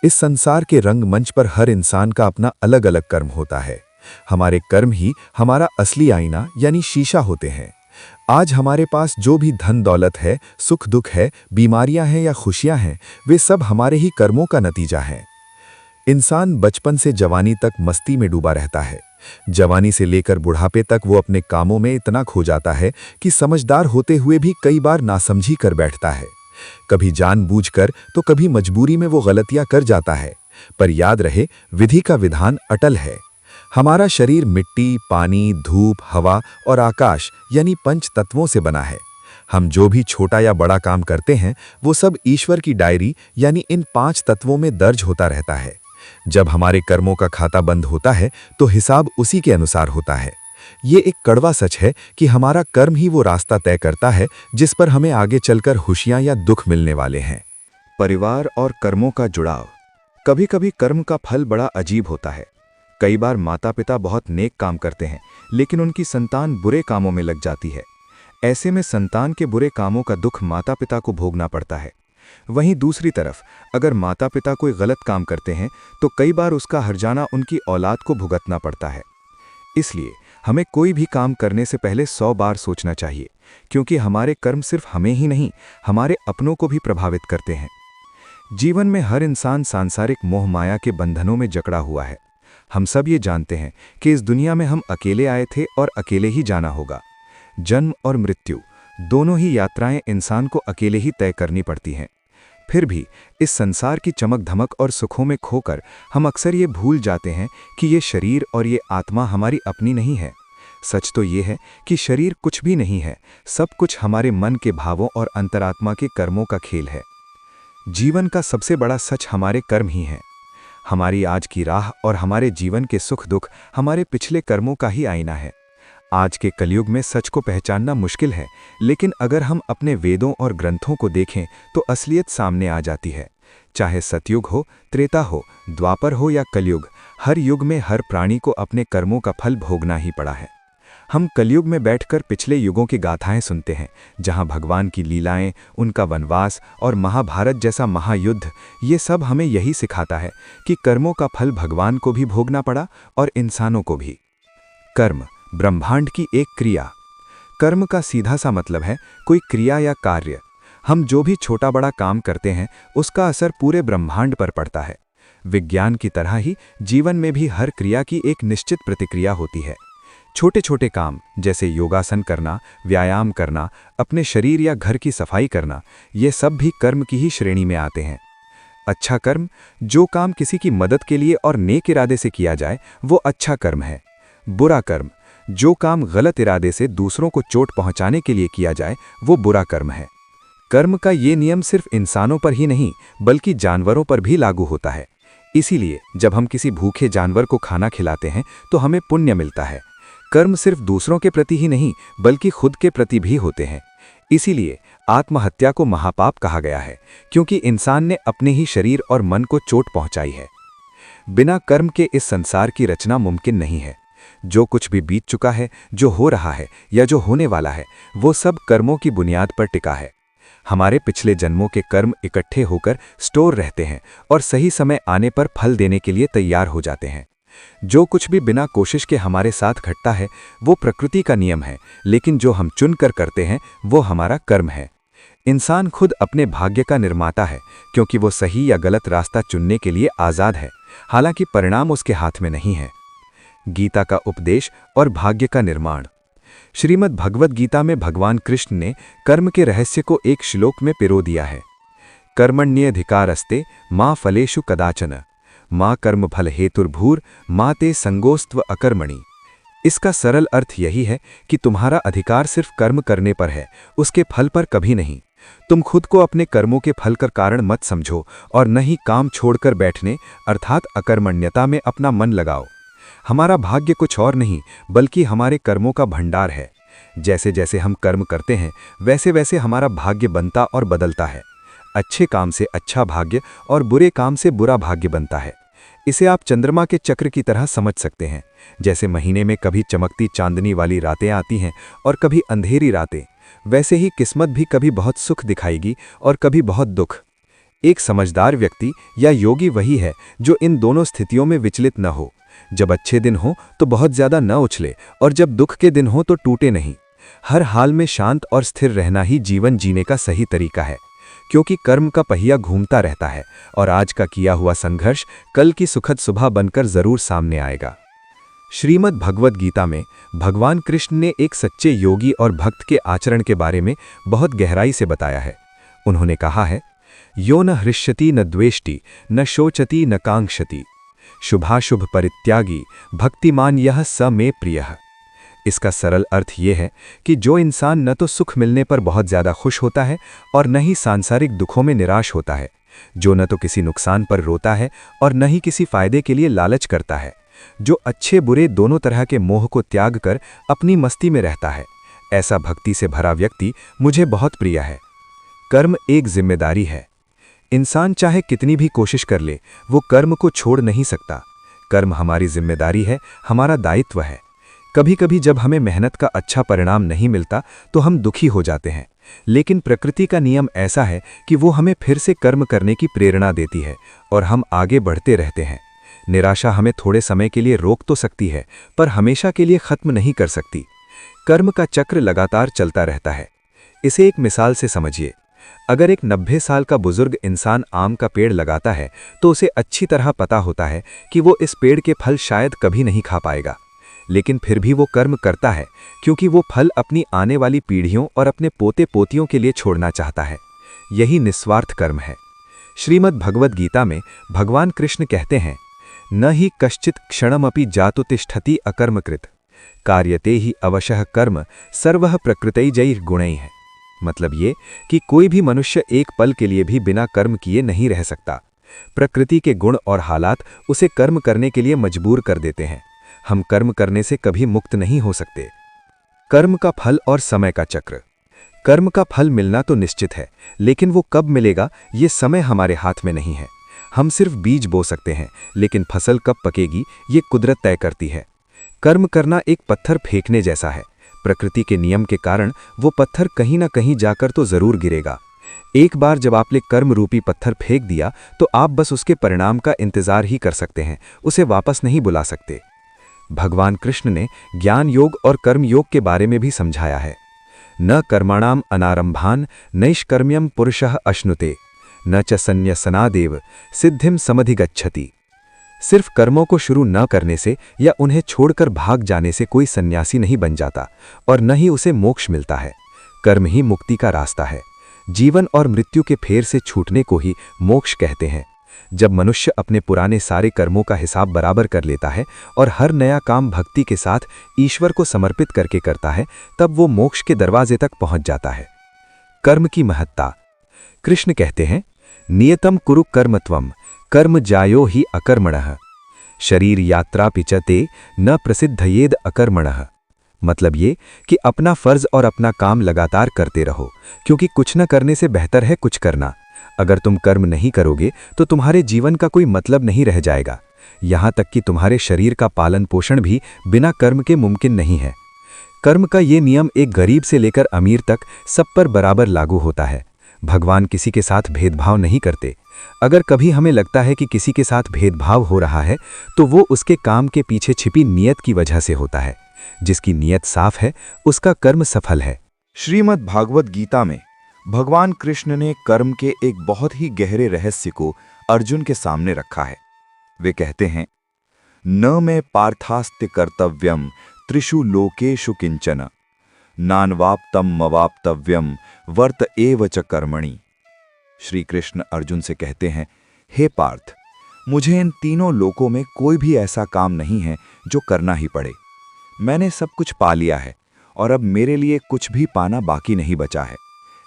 S1: इस संसार के रंगमंच पर हर इंसान का अपना अलग अलग कर्म होता है। हमारे कर्म ही हमारा असली आईना यानी शीशा होते हैं। आज हमारे पास जो भी धन दौलत है, सुख दुख है, बीमारियां हैं या खुशियां हैं, वे सब हमारे ही कर्मों का नतीजा है। इंसान बचपन से जवानी तक मस्ती में डूबा रहता है। जवानी से लेकर बुढ़ापे तक वो अपने कामों में इतना खो जाता है कि समझदार होते हुए भी कई बार नासमझी कर बैठता है। कभी जानबूझकर तो कभी मजबूरी में वो गलतियां कर जाता है। पर याद रहे, विधि का विधान अटल है। हमारा शरीर मिट्टी, पानी, धूप, हवा और आकाश यानी पंच तत्वों से बना है। हम जो भी छोटा या बड़ा काम करते हैं, वो सब ईश्वर की डायरी यानी इन 5 तत्वों में दर्ज होता रहता है। जब हमारे कर्मों का खाता बंद होता है तो हिसाब उसी के अनुसार होता है। ये एक कड़वा सच है कि हमारा कर्म ही वो रास्ता तय करता है जिस पर हमें आगे चलकर खुशियां या दुख मिलने वाले हैं। परिवार और कर्मों का जुड़ाव। कभी कभी कर्म का फल बड़ा अजीब होता है। कई बार माता पिता बहुत नेक काम करते हैं, लेकिन उनकी संतान बुरे कामों में लग जाती है। ऐसे में संतान के बुरे कामों का दुख माता पिता को भोगना पड़ता है। वहीं दूसरी तरफ अगर माता पिता कोई गलत काम करते हैं तो कई बार उसका हर्जाना उनकी औलाद को भुगतना पड़ता है। इसलिए हमें कोई भी काम करने से पहले 100 बार सोचना चाहिए, क्योंकि हमारे कर्म सिर्फ हमें ही नहीं, हमारे अपनों को भी प्रभावित करते हैं। जीवन में हर इंसान सांसारिक मोह माया के बंधनों में जकड़ा हुआ है। हम सब ये जानते हैं कि इस दुनिया में हम अकेले आए थे और अकेले ही जाना होगा। जन्म और मृत्यु दोनों ही यात्राएं इंसान को अकेले ही तय करनी पड़ती हैं। फिर भी इस संसार की चमक धमक और सुखों में खोकर हम अक्सर ये भूल जाते हैं कि ये शरीर और ये आत्मा हमारी अपनी नहीं है। सच तो ये है कि शरीर कुछ भी नहीं है, सब कुछ हमारे मन के भावों और अंतरात्मा के कर्मों का खेल है। जीवन का सबसे बड़ा सच हमारे कर्म ही हैं। हमारी आज की राह और हमारे जीवन के सुख दुख हमारे पिछले कर्मों का ही आईना है। आज के कलयुग में सच को पहचानना मुश्किल है, लेकिन अगर हम अपने वेदों और ग्रंथों को देखें तो असलियत सामने आ जाती है। चाहे सतयुग हो, त्रेता हो, द्वापर हो या कलयुग, हर युग में हर प्राणी को अपने कर्मों का फल भोगना ही पड़ा है। हम कलयुग में बैठकर पिछले युगों की गाथाएं सुनते हैं, जहां भगवान की लीलाएं, उनका वनवास और महाभारत जैसा महायुद्ध, ये सब हमें यही सिखाता है कि कर्मों का फल भगवान को भी भोगना पड़ा और इंसानों को भी। कर्म ब्रह्मांड की एक क्रिया। कर्म का सीधा सा मतलब है कोई क्रिया या कार्य। हम जो भी छोटा बड़ा काम करते हैं उसका असर पूरे ब्रह्मांड पर पड़ता है। विज्ञान की तरह ही जीवन में भी हर क्रिया की एक निश्चित प्रतिक्रिया होती है। छोटे छोटे काम जैसे योगासन करना, व्यायाम करना, अपने शरीर या घर की सफाई करना, ये सब भी कर्म की ही श्रेणी में आते हैं। अच्छा कर्म, जो काम किसी की मदद के लिए और नेक इरादे से किया जाए, वो अच्छा कर्म है। बुरा कर्म, जो काम गलत इरादे से दूसरों को चोट पहुंचाने के लिए किया जाए वो बुरा कर्म है। कर्म का ये नियम सिर्फ इंसानों पर ही नहीं बल्कि जानवरों पर भी लागू होता है। इसीलिए जब हम किसी भूखे जानवर को खाना खिलाते हैं तो हमें पुण्य मिलता है। कर्म सिर्फ दूसरों के प्रति ही नहीं बल्कि खुद के प्रति भी होते हैं। इसीलिए आत्महत्या को महापाप कहा गया है, क्योंकि इंसान ने अपने ही शरीर और मन को चोट पहुंचाई है। बिना कर्म के इस संसार की रचना मुमकिन नहीं है। जो कुछ भी बीत चुका है, जो हो रहा है या जो होने वाला है, वो सब कर्मों की बुनियाद पर टिका है। हमारे पिछले जन्मों के कर्म इकट्ठे होकर स्टोर रहते हैं और सही समय आने पर फल देने के लिए तैयार हो जाते हैं। जो कुछ भी बिना कोशिश के हमारे साथ घटता है वो प्रकृति का नियम है, लेकिन जो हम चुनकर करते हैं वो हमारा कर्म है। इंसान खुद अपने भाग्य का निर्माता है, क्योंकि वो सही या गलत रास्ता चुनने के लिए आज़ाद है, हालांकि परिणाम उसके हाथ में नहीं है। गीता का उपदेश और भाग्य का निर्माण। श्रीमद् भगवद गीता में भगवान कृष्ण ने कर्म के रहस्य को एक श्लोक में पिरो दिया है। कर्मण्येधिकारस्ते मां फलेषु कदाचन मां कर्म फल हेतुर्भूर मां ते संगोस्त्व अकर्मणि। इसका सरल अर्थ यही है कि तुम्हारा अधिकार सिर्फ कर्म करने पर है, उसके फल पर कभी नहीं। तुम खुद को अपने कर्मों के फल का कारण मत समझो और न ही काम छोड़कर बैठने अर्थात अकर्मण्यता में अपना मन लगाओ। हमारा भाग्य कुछ और नहीं बल्कि हमारे कर्मों का भंडार है। जैसे जैसे हम कर्म करते हैं वैसे वैसे हमारा भाग्य बनता और बदलता है। अच्छे काम से अच्छा भाग्य और बुरे काम से बुरा भाग्य बनता है। इसे आप चंद्रमा के चक्र की तरह समझ सकते हैं। जैसे महीने में कभी चमकती चांदनी वाली रातें आती हैं और कभी अंधेरी रातें, वैसे ही किस्मत भी कभी बहुत सुख दिखाएगी और कभी बहुत दुख। एक समझदार व्यक्ति या योगी वही है जो इन दोनों स्थितियों में विचलित न हो। जब अच्छे दिन हो तो बहुत ज्यादा न उछले और जब दुख के दिन हो तो टूटे नहीं। हर हाल में शांत और स्थिर रहना ही जीवन जीने का सही तरीका है, क्योंकि कर्म का पहिया घूमता रहता है और आज का किया हुआ संघर्ष कल की सुखद सुबह बनकर जरूर सामने आएगा। श्रीमद् भगवद गीता में भगवान कृष्ण ने एक सच्चे योगी और भक्त के आचरण के बारे में बहुत गहराई से बताया है। उन्होंने कहा है, यो न हृष्यति न द्वेष्टि न शोचति न कांक्षति शुभाशुभ परित्यागी भक्तिमान यह स मे प्रियः। इसका सरल अर्थ ये है कि जो इंसान न तो सुख मिलने पर बहुत ज़्यादा खुश होता है और न ही सांसारिक दुखों में निराश होता है, जो न तो किसी नुकसान पर रोता है और न ही किसी फायदे के लिए लालच करता है, जो अच्छे बुरे दोनों तरह के मोह को त्याग कर अपनी मस्ती में रहता है, ऐसा भक्ति से भरा व्यक्ति मुझे बहुत प्रिय है। कर्म एक जिम्मेदारी है। इंसान चाहे कितनी भी कोशिश कर ले, वो कर्म को छोड़ नहीं सकता। कर्म हमारी जिम्मेदारी है, हमारा दायित्व है। कभी कभी जब हमें मेहनत का अच्छा परिणाम नहीं मिलता तो हम दुखी हो जाते हैं, लेकिन प्रकृति का नियम ऐसा है कि वो हमें फिर से कर्म करने की प्रेरणा देती है और हम आगे बढ़ते रहते हैं। निराशा हमें थोड़े समय के लिए रोक तो सकती है, पर हमेशा के लिए खत्म नहीं कर सकती। कर्म का चक्र लगातार चलता रहता है। इसे एक मिसाल से समझिए। अगर एक 90 साल का बुजुर्ग इंसान आम का पेड़ लगाता है तो उसे अच्छी तरह पता होता है कि वो इस पेड़ के फल शायद कभी नहीं खा पाएगा, लेकिन फिर भी वो कर्म करता है, क्योंकि वो फल अपनी आने वाली पीढ़ियों और अपने पोते पोतियों के लिए छोड़ना चाहता है। यही निस्वार्थ कर्म है। श्रीमद् भगवद गीता में भगवान कृष्ण कहते हैं, न ही कश्चित क्षणमपि जातु तिष्ठति अकर्मकृत कार्यते ही अवशः कर्म सर्वः प्रकृतैर्जैः गुणैः। मतलब ये कि कोई भी मनुष्य एक पल के लिए भी बिना कर्म किए नहीं रह सकता। प्रकृति के गुण और हालात उसे कर्म करने के लिए मजबूर कर देते हैं। हम कर्म करने से कभी मुक्त नहीं हो सकते। कर्म का फल और समय का चक्र। कर्म का फल मिलना तो निश्चित है, लेकिन वो कब मिलेगा ये समय हमारे हाथ में नहीं है। हम सिर्फ बीज बो सकते हैं, लेकिन फसल कब पकेगी ये कुदरत तय करती है। कर्म करना एक पत्थर फेंकने जैसा है। प्रकृति के नियम के कारण वो पत्थर कहीं ना कहीं जाकर तो जरूर गिरेगा। एक बार जब आपने कर्म रूपी पत्थर फेंक दिया तो आप बस उसके परिणाम का इंतजार ही कर सकते हैं, उसे वापस नहीं बुला सकते। भगवान कृष्ण ने ज्ञान योग और कर्म योग के बारे में भी समझाया है। न कर्मणाम अनारंभान नैष्कर्म्यम पुरुषः अश्नुते न च संन्यसनादेव सिद्धिम समधिगच्छति। सिर्फ कर्मों को शुरू न करने से या उन्हें छोड़कर भाग जाने से कोई सन्यासी नहीं बन जाता और न ही उसे मोक्ष मिलता है। कर्म ही मुक्ति का रास्ता है। जीवन और मृत्यु के फेर से छूटने को ही मोक्ष कहते हैं।
S2: जब मनुष्य अपने पुराने सारे कर्मों का हिसाब बराबर कर लेता है और हर नया काम भक्ति के साथ ईश्वर को समर्पित करके करता है, तब वो मोक्ष के दरवाजे तक पहुंच जाता है। कर्म की महत्ता। कृष्ण कहते हैं, नियतम कुरु कर्मत्वम कर्म जायो ही अकर्मणः शरीर यात्रा पिचते न प्रसिद्धयेद अकर्मणः। मतलब ये कि अपना फर्ज और अपना काम लगातार करते रहो, क्योंकि कुछ न करने से बेहतर है कुछ करना। अगर तुम कर्म नहीं करोगे तो तुम्हारे जीवन का कोई मतलब नहीं रह जाएगा। यहाँ तक कि तुम्हारे शरीर का पालन पोषण भी बिना कर्म के मुमकिन नहीं है। कर्म का ये नियम एक गरीब से लेकर अमीर तक सब पर बराबर लागू होता है। भगवान किसी के साथ भेदभाव नहीं करते। अगर कभी हमें लगता है कि किसी के साथ भेदभाव हो रहा है, तो वो उसके काम के पीछे छिपी नियत की वजह से होता है। जिसकी नियत साफ है, उसका कर्म सफल है।
S1: श्रीमद् भागवत गीता में भगवान कृष्ण ने कर्म के एक बहुत ही गहरे रहस्य को अर्जुन के सामने रखा है। वे कहते हैं, न मे पार्थास्त्य कर्तव्यम त्रिषु लोकेषु किंचन नान्वाप्तम मवाप्तव्यम वर्त एव च कर्मणि। श्री कृष्ण अर्जुन से कहते हैं, हे पार्थ, मुझे इन तीनों लोकों में कोई भी ऐसा काम नहीं है जो करना ही पड़े। मैंने सब कुछ पा लिया है और अब मेरे लिए कुछ भी पाना बाकी नहीं बचा है,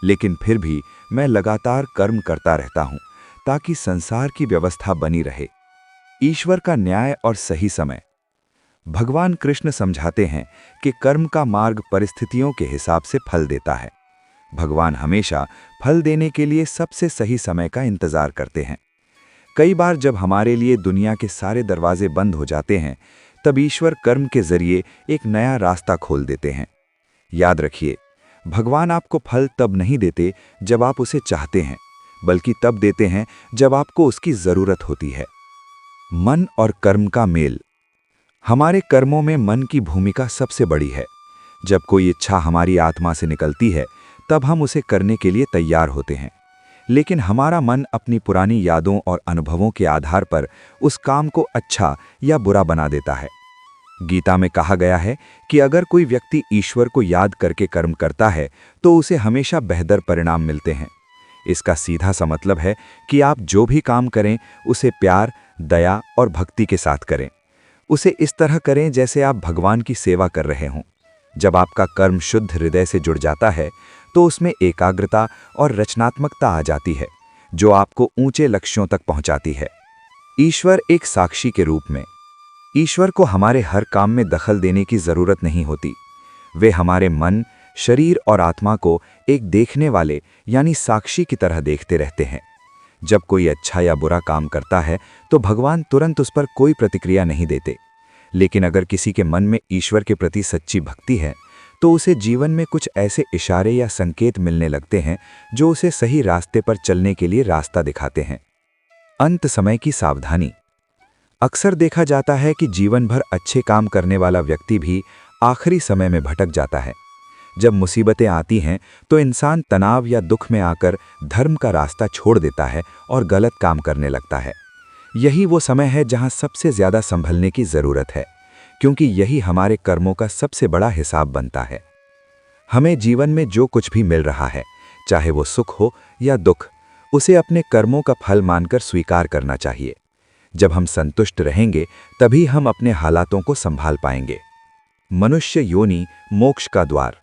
S1: लेकिन फिर भी मैं लगातार कर्म करता रहता हूं ताकि संसार की व्यवस्था बनी रहे। ईश्वर का न्याय और सही समय। भगवान कृष्ण समझाते हैं कि कर्म का मार्ग परिस्थितियों के हिसाब से फल देता है। भगवान हमेशा फल देने के लिए सबसे सही समय का इंतजार करते हैं। कई बार जब हमारे लिए दुनिया के सारे दरवाजे बंद हो जाते हैं, तब ईश्वर कर्म के जरिए एक नया रास्ता खोल देते हैं। याद रखिए, भगवान आपको फल तब नहीं देते जब आप उसे चाहते हैं, बल्कि तब देते हैं जब आपको उसकी जरूरत होती है। मन और कर्म का मेल। हमारे कर्मों में मन की भूमिका सबसे बड़ी है। जब कोई इच्छा हमारी आत्मा से निकलती है, तब हम उसे करने के लिए तैयार होते हैं। लेकिन हमारा मन अपनी पुरानी यादों और अनुभवों के आधार पर उस काम को अच्छा या बुरा बना देता है। गीता में कहा गया है कि अगर कोई व्यक्ति ईश्वर को याद करके कर्म करता है, तो उसे हमेशा बेहतर परिणाम मिलते हैं। इसका सीधा सा मतलब है कि आप जो भी काम करें, उसे प्यार, दया और भक्ति के साथ करें। उसे इस तरह करें जैसे आप भगवान की सेवा कर रहे हों। जब आपका कर्म शुद्ध हृदय से जुड़ जाता है, तो उसमें एकाग्रता और रचनात्मकता आ जाती है, जो आपको ऊंचे लक्ष्यों तक पहुंचाती है। ईश्वर एक साक्षी के रूप में। ईश्वर को हमारे हर काम में दखल देने की जरूरत नहीं होती। वे हमारे मन, शरीर और आत्मा को एक देखने वाले यानी साक्षी की तरह देखते रहते हैं। जब कोई अच्छा या बुरा काम करता है, तो भगवान तुरंत उस पर कोई प्रतिक्रिया नहीं देते। लेकिन अगर किसी के मन में ईश्वर के प्रति सच्ची भक्ति है, तो उसे जीवन में कुछ ऐसे इशारे या संकेत मिलने लगते हैं जो उसे सही रास्ते पर चलने के लिए रास्ता दिखाते हैं। अंत समय की सावधानी। अक्सर देखा जाता है कि जीवन भर अच्छे काम करने वाला व्यक्ति भी आखिरी समय में भटक जाता है। जब मुसीबतें आती हैं, तो इंसान तनाव या दुख में आकर धर्म का रास्ता छोड़ देता है और गलत काम करने लगता है। यही वो समय है जहां सबसे ज्यादा संभलने की जरूरत है, क्योंकि यही हमारे कर्मों का सबसे बड़ा हिसाब बनता है। हमें जीवन में जो कुछ भी मिल रहा है, चाहे वो सुख हो या दुख, उसे अपने कर्मों का फल मानकर स्वीकार करना चाहिए। जब हम संतुष्ट रहेंगे, तभी हम अपने हालातों को संभाल पाएंगे। मनुष्य योनि मोक्ष का द्वार।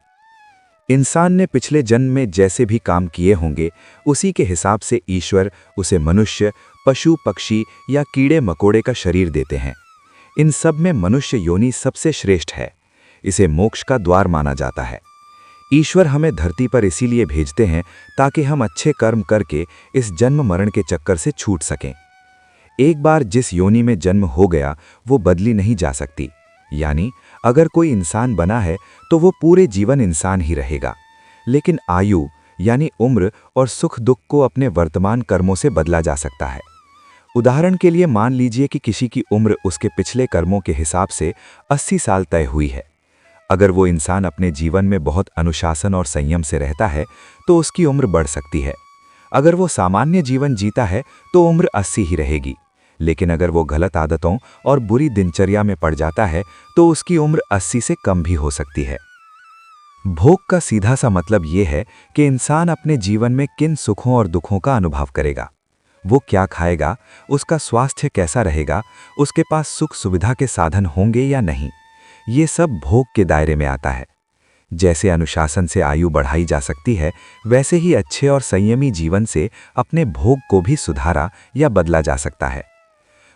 S1: इंसान ने पिछले जन्म में जैसे भी काम किए होंगे, उसी के हिसाब से ईश्वर उसे मनुष्य, पशु, पक्षी या कीड़े मकोड़े का शरीर देते हैं। इन सब में मनुष्य योनि सबसे श्रेष्ठ है। इसे मोक्ष का द्वार माना जाता है। ईश्वर हमें धरती पर इसीलिए भेजते हैं ताकि हम अच्छे कर्म करके इस जन्म मरण के चक्कर से छूट सकें। एक बार जिस योनि में जन्म हो गया, वो बदली नहीं जा सकती। यानी अगर कोई इंसान बना है, तो वो पूरे जीवन इंसान ही रहेगा। लेकिन आयु यानी उम्र और सुख दुख को अपने वर्तमान कर्मों से बदला जा सकता है। उदाहरण के लिए मान लीजिए कि किसी की उम्र उसके पिछले कर्मों के हिसाब से 80 साल तय हुई है। अगर वो इंसान अपने जीवन में बहुत अनुशासन और संयम से रहता है, तो उसकी उम्र बढ़ सकती है। अगर वो सामान्य जीवन जीता है, तो उम्र 80 ही रहेगी। लेकिन अगर वो गलत आदतों और बुरी दिनचर्या में पड़ जाता है, तो उसकी उम्र 80 से कम भी हो सकती है। भोग का सीधा सा मतलब ये है कि इंसान अपने जीवन में किन सुखों और दुखों का अनुभव करेगा।
S2: वो क्या खाएगा, उसका स्वास्थ्य कैसा रहेगा, उसके पास सुख सुविधा के साधन होंगे या नहीं, ये सब भोग के दायरे में आता है। जैसे अनुशासन से आयु बढ़ाई जा सकती है, वैसे ही अच्छे और संयमी जीवन से अपने भोग को भी सुधारा या बदला जा सकता है।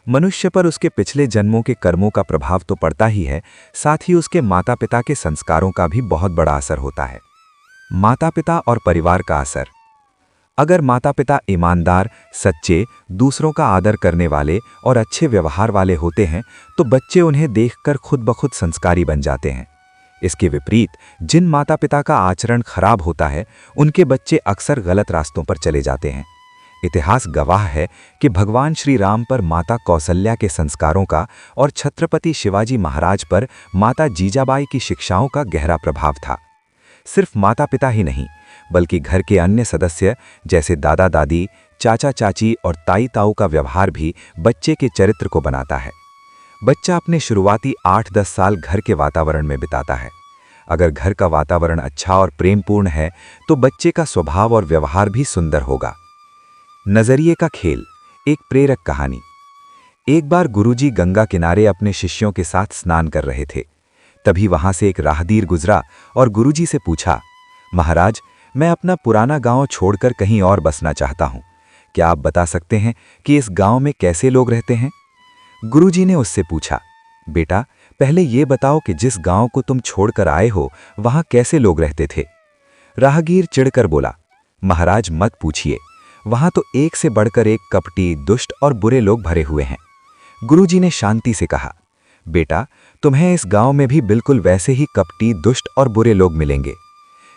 S2: मनुष्य पर उसके पिछले जन्मों के कर्मों का प्रभाव तो पड़ता ही है, साथ ही उसके माता पिता के संस्कारों का भी बहुत बड़ा असर होता है। माता पिता और परिवार का असर। अगर माता पिता ईमानदार, सच्चे, दूसरों का आदर करने वाले और अच्छे व्यवहार वाले होते हैं तो बच्चे उन्हें देखकर खुद ब खुद संस्कारी बन जाते हैं। इसके विपरीत जिन माता पिता का आचरण खराब होता है, उनके बच्चे अक्सर गलत रास्तों पर चले जाते हैं। इतिहास गवाह है कि भगवान श्री राम पर माता कौसल्या के संस्कारों का और छत्रपति शिवाजी महाराज पर माता जीजाबाई की शिक्षाओं का गहरा प्रभाव था। सिर्फ माता पिता ही नहीं, बल्कि घर के अन्य सदस्य जैसे दादा दादी, चाचा चाची और ताई ताऊ का व्यवहार भी बच्चे के चरित्र को बनाता है। बच्चा अपने शुरुआती 8-10 साल घर के वातावरण में बिताता है। अगर घर का वातावरण अच्छा और प्रेमपूर्ण है तो बच्चे का स्वभाव और व्यवहार भी सुंदर होगा। नजरिए का खेल, एक प्रेरक कहानी। एक बार गुरुजी गंगा किनारे अपने शिष्यों के साथ स्नान कर रहे थे। तभी वहां से एक राहगीर गुजरा और गुरुजी से पूछा, महाराज, मैं अपना पुराना गांव छोड़कर कहीं और बसना चाहता हूं। क्या आप बता सकते हैं कि इस गांव में कैसे लोग रहते हैं? गुरुजी ने उससे पूछा, बेटा, पहले ये बताओ कि जिस गांव को तुम छोड़कर आए हो वहां कैसे लोग रहते थे? राहगीर चिढ़कर बोला, महाराज मत पूछिए, वहां तो एक से बढ़कर एक कपटी, दुष्ट और बुरे लोग भरे हुए हैं। गुरुजी ने शांति से कहा, बेटा, तुम्हें इस गांव में भी बिल्कुल वैसे ही कपटी, दुष्ट और बुरे लोग मिलेंगे।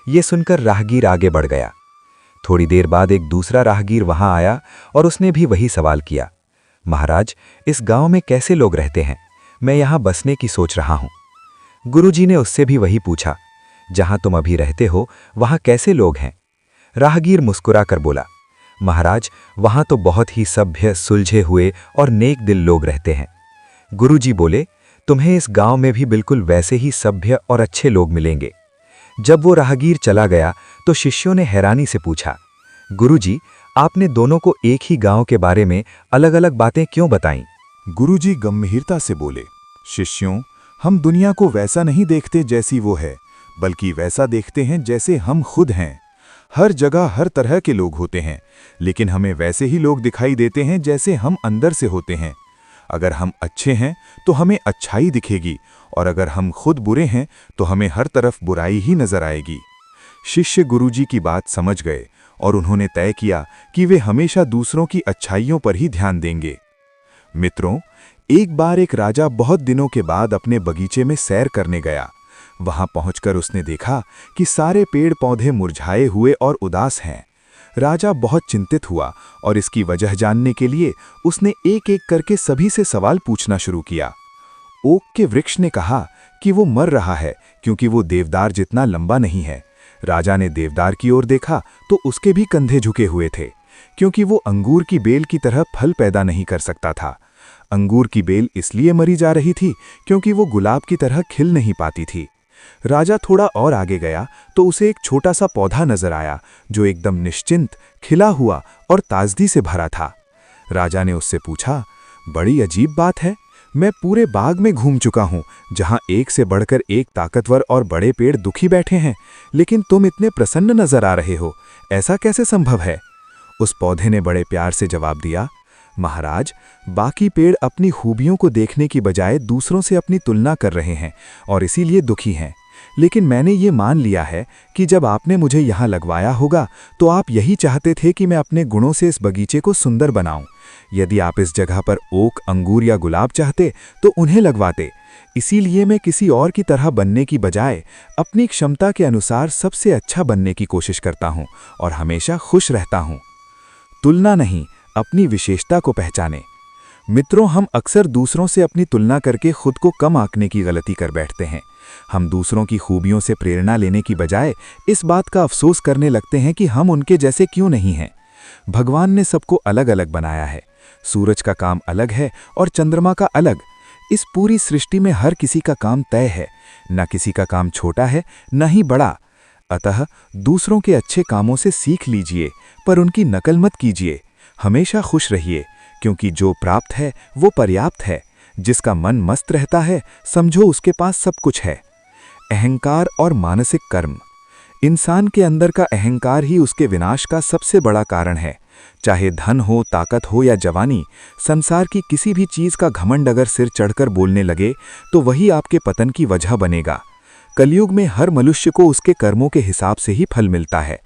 S2: ये सुनकर राहगीर आगे बढ़ गया। थोड़ी देर बाद एक दूसरा राहगीर वहां आया और उसने भी वही सवाल किया, महाराज, इस गांव में कैसे लोग रहते हैं? मैं यहां बसने की सोच रहा हूं। गुरुजी ने उससे भी वही पूछा, जहां तुम अभी रहते हो वहां कैसे लोग हैं? राहगीर मुस्कुराकर बोला, महाराज, वहां तो बहुत ही सभ्य, सुलझे हुए और नेक दिल लोग रहते हैं। गुरुजी बोले, तुम्हें इस गांव में भी बिल्कुल वैसे ही सभ्य और अच्छे लोग मिलेंगे। जब वो राहगीर चला गया तो शिष्यों ने हैरानी से पूछा, गुरुजी, आपने दोनों को एक ही गांव के बारे में अलग अलग बातें क्यों बताईं?
S1: गुरुजी गंभीरता से बोले, शिष्यों, हम दुनिया को वैसा नहीं देखते जैसी वो है, बल्कि वैसा देखते हैं जैसे हम खुद हैं। हर जगह हर तरह के लोग होते हैं, लेकिन हमें वैसे ही लोग दिखाई देते हैं जैसे हम अंदर से होते हैं। अगर हम अच्छे हैं तो हमें अच्छाई दिखेगी, और अगर हम खुद बुरे हैं तो हमें हर तरफ बुराई ही नजर आएगी। शिष्य गुरुजी की बात समझ गए और उन्होंने तय किया कि वे हमेशा दूसरों की अच्छाइयों पर ही ध्यान देंगे। मित्रों, एक बार एक राजा बहुत दिनों के बाद अपने बगीचे में सैर करने गया। वहां पहुंचकर उसने देखा कि सारे पेड़ पौधे मुरझाए हुए और उदास हैं। राजा बहुत चिंतित हुआ और इसकी वजह जानने के लिए उसने एक एक करके सभी से सवाल पूछना शुरू किया। ओक के वृक्ष ने कहा कि वो मर रहा है क्योंकि वो देवदार जितना लंबा नहीं है। राजा ने देवदार की ओर देखा तो उसके भी कंधे झुके हुए थे, क्योंकि वो अंगूर की बेल की तरह फल पैदा नहीं कर सकता था। अंगूर की बेल इसलिए मरी जा रही थी क्योंकि वो गुलाब की तरह खिल नहीं पाती थी। राजा थोड़ा और आगे गया तो उसे एक छोटा सा पौधा नजर आया जो एकदम निश्चिंत, खिला हुआ और ताजगी से भरा था। राजा ने उससे पूछा, बड़ी अजीब बात है, मैं पूरे बाग में घूम चुका हूं जहां एक से बढ़कर एक ताकतवर और बड़े पेड़ दुखी बैठे हैं, लेकिन तुम इतने प्रसन्न नजर आ रहे हो, ऐसा कैसे संभव है? उस पौधे ने बड़े प्यार से जवाब दिया, महाराज, बाकी पेड़ अपनी खूबियों को देखने की बजाय दूसरों से अपनी तुलना कर रहे हैं और इसीलिए दुखी हैं। लेकिन मैंने ये मान लिया है कि जब आपने मुझे यहाँ लगवाया होगा तो आप यही चाहते थे कि मैं अपने गुणों से इस बगीचे को सुंदर बनाऊं। यदि आप इस जगह पर ओक, अंगूर या गुलाब चाहते तो उन्हें लगवाते। इसीलिए मैं किसी और की तरह बनने की बजाय अपनी क्षमता के अनुसार सबसे अच्छा बनने की कोशिश करता हूँ और हमेशा खुश रहता हूँ। तुलना नहीं, अपनी विशेषता को पहचाने। मित्रों, हम अक्सर दूसरों से अपनी तुलना करके खुद को कम आंकने की गलती कर बैठते हैं। हम दूसरों की खूबियों से प्रेरणा लेने की बजाय इस बात का अफसोस करने लगते हैं कि हम उनके जैसे क्यों नहीं हैं। भगवान ने सबको अलग अलग बनाया है। सूरज का काम अलग है और चंद्रमा का अलग। इस पूरी सृष्टि में हर किसी का काम तय है, न किसी का काम छोटा है न ही बड़ा। अतः दूसरों के अच्छे कामों से सीख लीजिए, पर उनकी नकल मत कीजिए। हमेशा खुश रहिए, क्योंकि जो प्राप्त है वो पर्याप्त है। जिसका मन मस्त रहता है, समझो उसके पास सब कुछ है। अहंकार और मानसिक कर्म। इंसान के अंदर का अहंकार ही उसके विनाश का सबसे बड़ा कारण है। चाहे धन हो, ताकत हो या जवानी, संसार की किसी भी चीज का घमंड अगर सिर चढ़कर बोलने लगे तो वही आपके पतन की वजह बनेगा। कलयुग में हर मनुष्य को उसके कर्मों के हिसाब से ही फल मिलता है।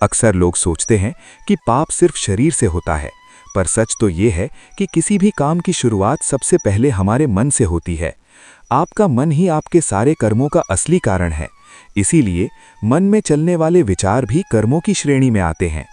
S1: अक्सर लोग सोचते हैं कि पाप सिर्फ शरीर से होता है, पर सच तो ये है कि किसी भी काम की शुरुआत सबसे पहले हमारे मन से होती है। आपका मन ही आपके सारे कर्मों का असली कारण है। इसीलिए मन में चलने वाले विचार भी कर्मों की श्रेणी में आते हैं।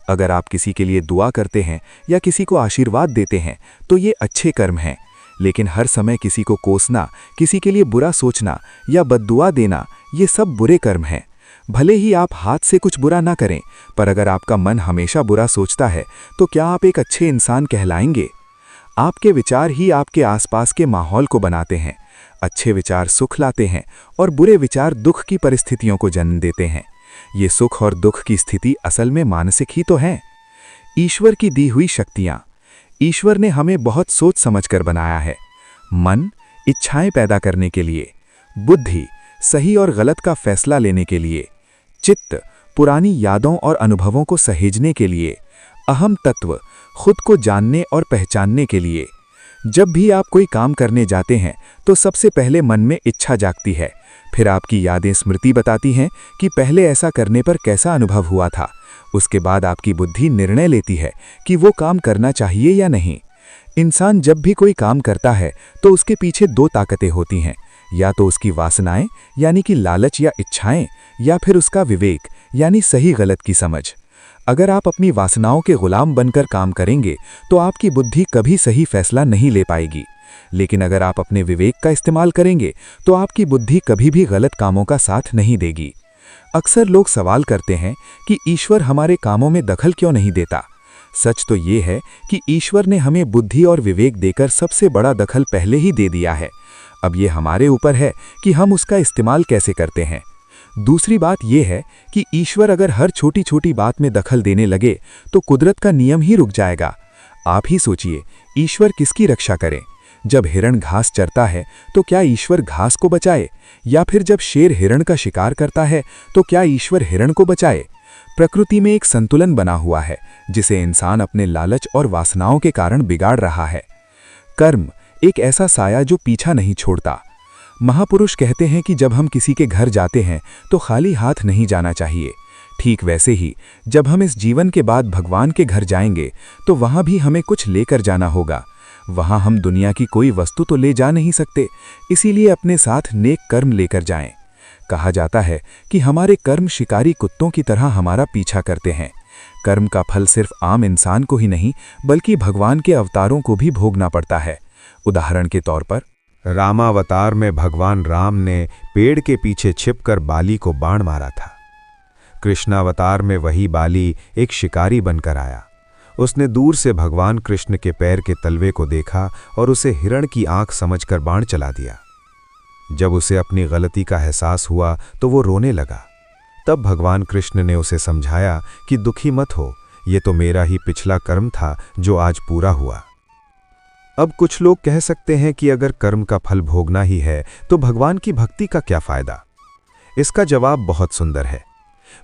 S1: अगर आप किसी के लिए दुआ करते हैं या किसी को आशीर्वाद देते हैं तो ये अच्छे कर्म हैं, लेकिन हर समय किसी को कोसना, किसी के लिए बुरा सोचना या बद्दुआ देना, ये सब बुरे कर्म हैं। भले ही आप हाथ से कुछ बुरा ना करें, पर अगर आपका मन हमेशा बुरा सोचता है तो क्या आप एक अच्छे इंसान कहलाएंगे? आपके विचार ही आपके आसपास के माहौल को बनाते हैं। अच्छे विचार सुख लाते हैं और बुरे विचार दुख की परिस्थितियों को जन्म देते हैं। ये सुख और दुख की स्थिति असल में मानसिक ही तो है। ईश्वर की दी हुई शक्तियां। ईश्वर ने हमें बहुत सोच समझकर बनाया है। मन इच्छाएं पैदा करने के लिए, बुद्धि सही और गलत का फैसला लेने के लिए, चित्त पुरानी यादों और अनुभवों को सहेजने के लिए, अहम तत्व खुद को जानने और पहचानने के लिए। जब भी आप कोई काम करने जाते हैं तो सबसे पहले मन में इच्छा जागती है, फिर आपकी यादें स्मृति बताती हैं कि पहले ऐसा करने पर कैसा अनुभव हुआ था। उसके बाद आपकी बुद्धि निर्णय लेती है कि वो काम करना चाहिए या नहीं। इंसान जब भी कोई काम करता है तो उसके पीछे दो ताकतें होती हैं, या तो उसकी वासनाएं यानी कि लालच या इच्छाएं, या फिर उसका विवेक यानी सही गलत की समझ। अगर आप अपनी वासनाओं के गुलाम बनकर काम करेंगे तो आपकी बुद्धि कभी सही फैसला नहीं ले पाएगी, लेकिन अगर आप अपने विवेक का इस्तेमाल करेंगे तो आपकी बुद्धि कभी भी गलत कामों का साथ नहीं देगी। अक्सर लोग सवाल करते हैं कि ईश्वर हमारे कामों में दखल क्यों नहीं देता। सच तो ये है कि ईश्वर ने हमें बुद्धि और विवेक देकर सबसे बड़ा दखल पहले ही दे दिया है। अब ये हमारे ऊपर है कि हम उसका इस्तेमाल कैसे करते हैं। दूसरी बात यह है कि ईश्वर अगर हर छोटी छोटी बात में दखल देने लगे तो कुदरत का नियम ही रुक जाएगा। आप ही सोचिए, ईश्वर किसकी रक्षा करे? जब हिरण घास चरता है तो क्या ईश्वर घास को बचाए, या फिर जब शेर हिरण का शिकार करता है तो क्या ईश्वर हिरण को बचाए? प्रकृति में एक संतुलन बना हुआ है जिसे इंसान अपने लालच और वासनाओं के कारण बिगाड़ रहा है। कर्म एक ऐसा साया जो पीछा नहीं छोड़ता। महापुरुष कहते हैं कि जब हम किसी के घर जाते हैं तो खाली हाथ नहीं जाना चाहिए। ठीक वैसे ही जब हम इस जीवन के बाद भगवान के घर जाएंगे तो वहां भी हमें कुछ लेकर जाना होगा। वहां हम दुनिया की कोई वस्तु तो ले जा नहीं सकते, इसीलिए अपने साथ नेक कर्म लेकर जाएं। कहा जाता है कि हमारे कर्म शिकारी कुत्तों की तरह हमारा पीछा करते हैं। कर्म का फल सिर्फ आम इंसान को ही नहीं बल्कि भगवान के अवतारों को भी भोगना पड़ता है। उदाहरण के तौर पर
S2: रामावतार में भगवान राम ने पेड़ के पीछे छिपकर बाली को बाण मारा था। कृष्णावतार में वही बाली एक शिकारी बनकर आया। उसने दूर से भगवान कृष्ण के पैर के तलवे को देखा और उसे हिरण की आंख समझकर बाण चला दिया। जब उसे अपनी गलती का एहसास हुआ तो वो रोने लगा। तब भगवान कृष्ण ने उसे समझाया कि दुखी मत हो, ये तो मेरा ही पिछला कर्म था जो आज पूरा हुआ। अब कुछ लोग कह सकते हैं कि अगर कर्म का फल भोगना ही है तो भगवान की भक्ति का क्या फायदा? इसका जवाब बहुत सुंदर है।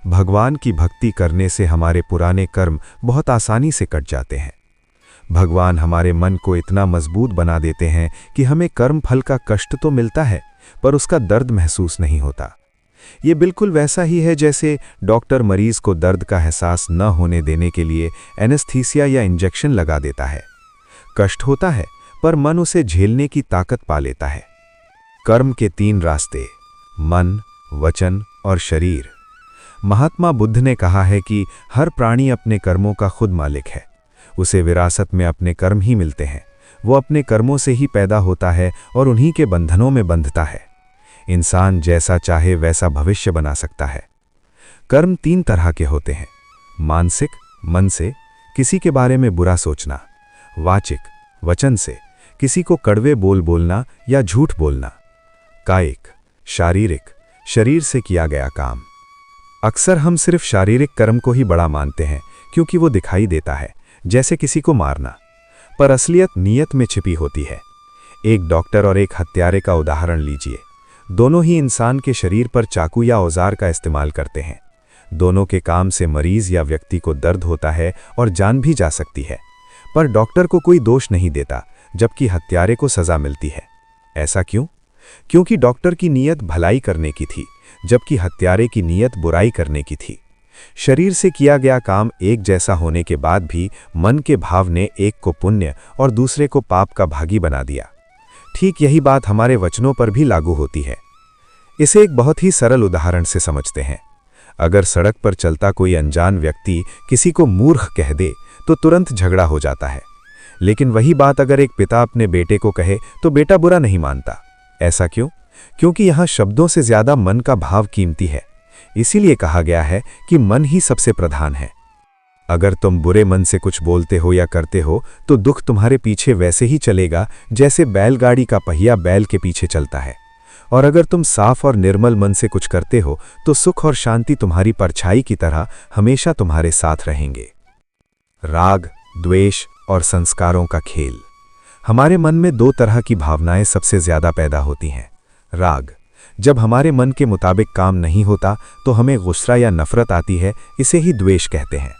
S2: भगवान की भक्ति करने से हमारे पुराने कर्म बहुत आसानी से कट जाते हैं। भगवान हमारे मन को इतना मजबूत बना देते हैं कि हमें कर्म फल का कष्ट तो मिलता है पर उसका दर्द महसूस नहीं होता। ये बिल्कुल वैसा ही है जैसे डॉक्टर मरीज को दर्द का एहसास न होने देने के लिए एनेस्थीसिया या इंजेक्शन लगा देता है। कष्ट होता है पर मन उसे झेलने की ताकत पा लेता है। कर्म के 3 रास्ते: मन, वचन और शरीर। महात्मा बुद्ध ने कहा है कि हर प्राणी अपने कर्मों का खुद मालिक है। उसे विरासत में अपने कर्म ही मिलते हैं। वो अपने कर्मों से ही पैदा होता है और उन्हीं के बंधनों में बंधता है। इंसान जैसा चाहे वैसा भविष्य बना सकता है। कर्म 3 तरह के होते हैं: मानसिक, मन से किसी के बारे में बुरा सोचना; वाचिक, वचन से किसी को कड़वे बोल बोलना या झूठ बोलना; कायिक, शारीरिक, शरीर से किया गया काम। अक्सर हम सिर्फ शारीरिक कर्म को ही बड़ा मानते हैं क्योंकि वो दिखाई देता है, जैसे किसी को मारना। पर असलियत नीयत में छिपी होती है। एक डॉक्टर और एक हत्यारे का उदाहरण लीजिए। दोनों ही इंसान के शरीर पर चाकू या औजार का इस्तेमाल करते हैं। दोनों के काम से मरीज या व्यक्ति को दर्द होता है और जान भी जा सकती है। पर डॉक्टर को कोई दोष नहीं देता, जबकि हत्यारे को सजा मिलती है। ऐसा क्यों? क्योंकि डॉक्टर की नीयत भलाई करने की थी, जबकि हत्यारे की नीयत बुराई करने की थी। शरीर से किया गया काम एक जैसा होने के बाद भी मन के भाव ने एक को पुण्य और दूसरे को पाप का भागी बना दिया। ठीक यही बात हमारे वचनों पर भी लागू होती है। इसे एक बहुत ही सरल उदाहरण से समझते हैं। अगर सड़क पर चलता कोई अनजान व्यक्ति किसी को मूर्ख कह दे तो तुरंत झगड़ा हो जाता है। लेकिन वही बात अगर एक पिता अपने बेटे को कहे तो बेटा बुरा नहीं मानता। ऐसा क्यों? क्योंकि यहाँ शब्दों से ज्यादा मन का भाव कीमती है। इसीलिए कहा गया है कि मन ही सबसे प्रधान है। अगर तुम बुरे मन से कुछ बोलते हो या करते हो तो दुख तुम्हारे पीछे वैसे ही चलेगा जैसे बैलगाड़ी का पहिया बैल के पीछे चलता है। और अगर तुम साफ और निर्मल मन से कुछ करते हो तो सुख और शांति तुम्हारी परछाई की तरह हमेशा तुम्हारे साथ रहेंगे। राग, द्वेष और संस्कारों का खेल। हमारे मन में दो तरह की भावनाएं सबसे ज्यादा पैदा होती हैं। राग, जब हमारे मन के मुताबिक काम नहीं होता तो हमें गुस्सा या नफरत आती है, इसे ही द्वेष कहते हैं।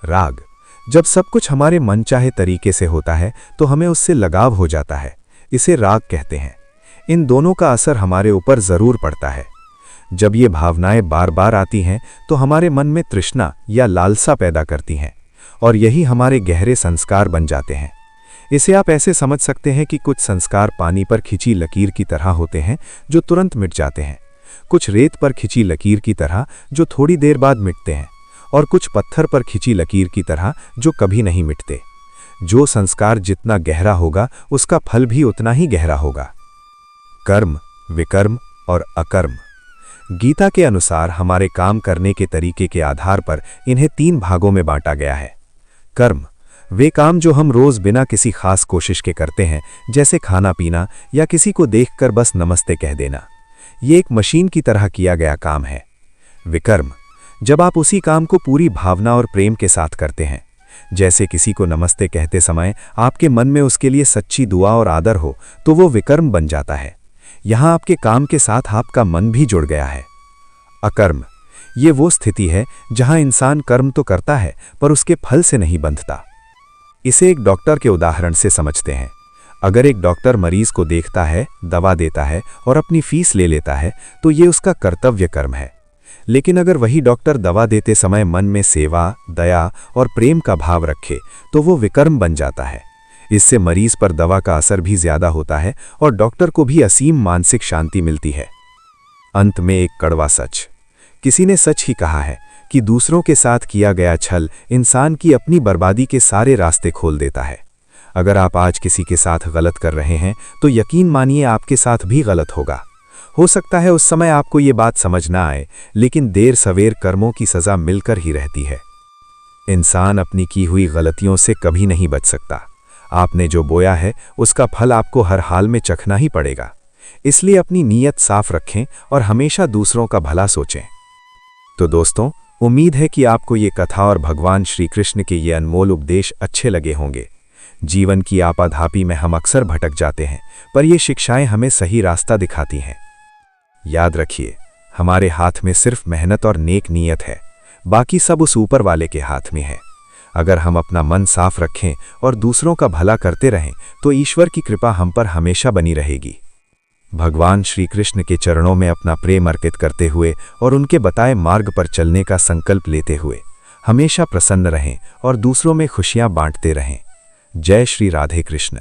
S2: राग, जब सब कुछ हमारे मनचाहे तरीके से होता है तो हमें उससे लगाव हो जाता है, इसे राग कहते हैं। इन दोनों का असर हमारे ऊपर जरूर पड़ता है। जब ये भावनाएं बार बार आती हैं तो हमारे मन में तृष्णा या लालसा पैदा करती हैं और यही हमारे गहरे संस्कार बन जाते हैं। इसे आप ऐसे समझ सकते हैं कि कुछ संस्कार पानी पर खिंची लकीर की तरह होते हैं जो तुरंत मिट जाते हैं, कुछ रेत पर खिंची लकीर की तरह जो थोड़ी देर बाद मिटते हैं, और कुछ पत्थर पर खिंची लकीर की तरह जो कभी नहीं मिटते। जो संस्कार जितना गहरा होगा उसका फल भी उतना ही गहरा होगा। कर्म, विकर्म और अकर्म। गीता के अनुसार हमारे काम करने के तरीके के आधार पर इन्हें 3 भागों में बांटा गया है। कर्म, वे काम जो हम रोज बिना किसी खास कोशिश के करते हैं, जैसे खाना पीना या किसी को देखकर बस नमस्ते कह देना। ये एक मशीन की तरह किया गया काम है। विकर्म, जब आप उसी काम को पूरी भावना और प्रेम के साथ करते हैं, जैसे किसी को नमस्ते कहते समय आपके मन में उसके लिए सच्ची दुआ और आदर हो, तो वो विकर्म बन जाता है। यहां आपके काम के साथ आपका मन भी जुड़ गया है। अकर्म, ये वो स्थिति है जहां इंसान कर्म तो करता है पर उसके फल से नहीं बंधता। इसे एक डॉक्टर के उदाहरण से समझते हैं। अगर एक डॉक्टर मरीज को देखता है, दवा देता है और अपनी फीस ले लेता है तो ये उसका कर्तव्य कर्म है। लेकिन अगर वही डॉक्टर दवा देते समय मन में सेवा, दया और प्रेम का भाव रखे तो वो विकर्म बन जाता है। इससे मरीज पर दवा का असर भी ज्यादा होता है और डॉक्टर को भी असीम मानसिक शांति मिलती है। अंत में एक कड़वा सच। किसी ने सच ही कहा है कि दूसरों के साथ किया गया छल इंसान की अपनी बर्बादी के सारे रास्ते खोल देता है। अगर आप आज किसी के साथ गलत कर रहे हैं तो यकीन मानिए आपके साथ भी गलत होगा। हो सकता है उस समय आपको ये बात समझ ना आए, लेकिन देर सवेर कर्मों की सजा मिलकर ही रहती है। इंसान अपनी की हुई गलतियों से कभी नहीं बच सकता। आपने जो बोया है उसका फल आपको हर हाल में चखना ही पड़ेगा। इसलिए अपनी नीयत साफ रखें और हमेशा दूसरों का भला सोचें। तो दोस्तों, उम्मीद है कि आपको ये कथा और भगवान श्री कृष्ण के ये अनमोल उपदेश अच्छे लगे होंगे। जीवन की आपाधापी में हम अक्सर भटक जाते हैं, पर ये शिक्षाएं हमें सही रास्ता दिखाती हैं। याद रखिए, हमारे हाथ में सिर्फ मेहनत और नेक नीयत है, बाकी सब उस ऊपर वाले के हाथ में है। अगर हम अपना मन साफ रखें और दूसरों का भला करते रहें तो ईश्वर की कृपा हम पर हमेशा बनी रहेगी। भगवान श्री कृष्ण के चरणों में अपना प्रेम अर्पित करते हुए और उनके बताए मार्ग पर चलने का संकल्प लेते हुए हमेशा प्रसन्न रहें और दूसरों में खुशियां बांटते रहें। जय श्री राधे कृष्ण।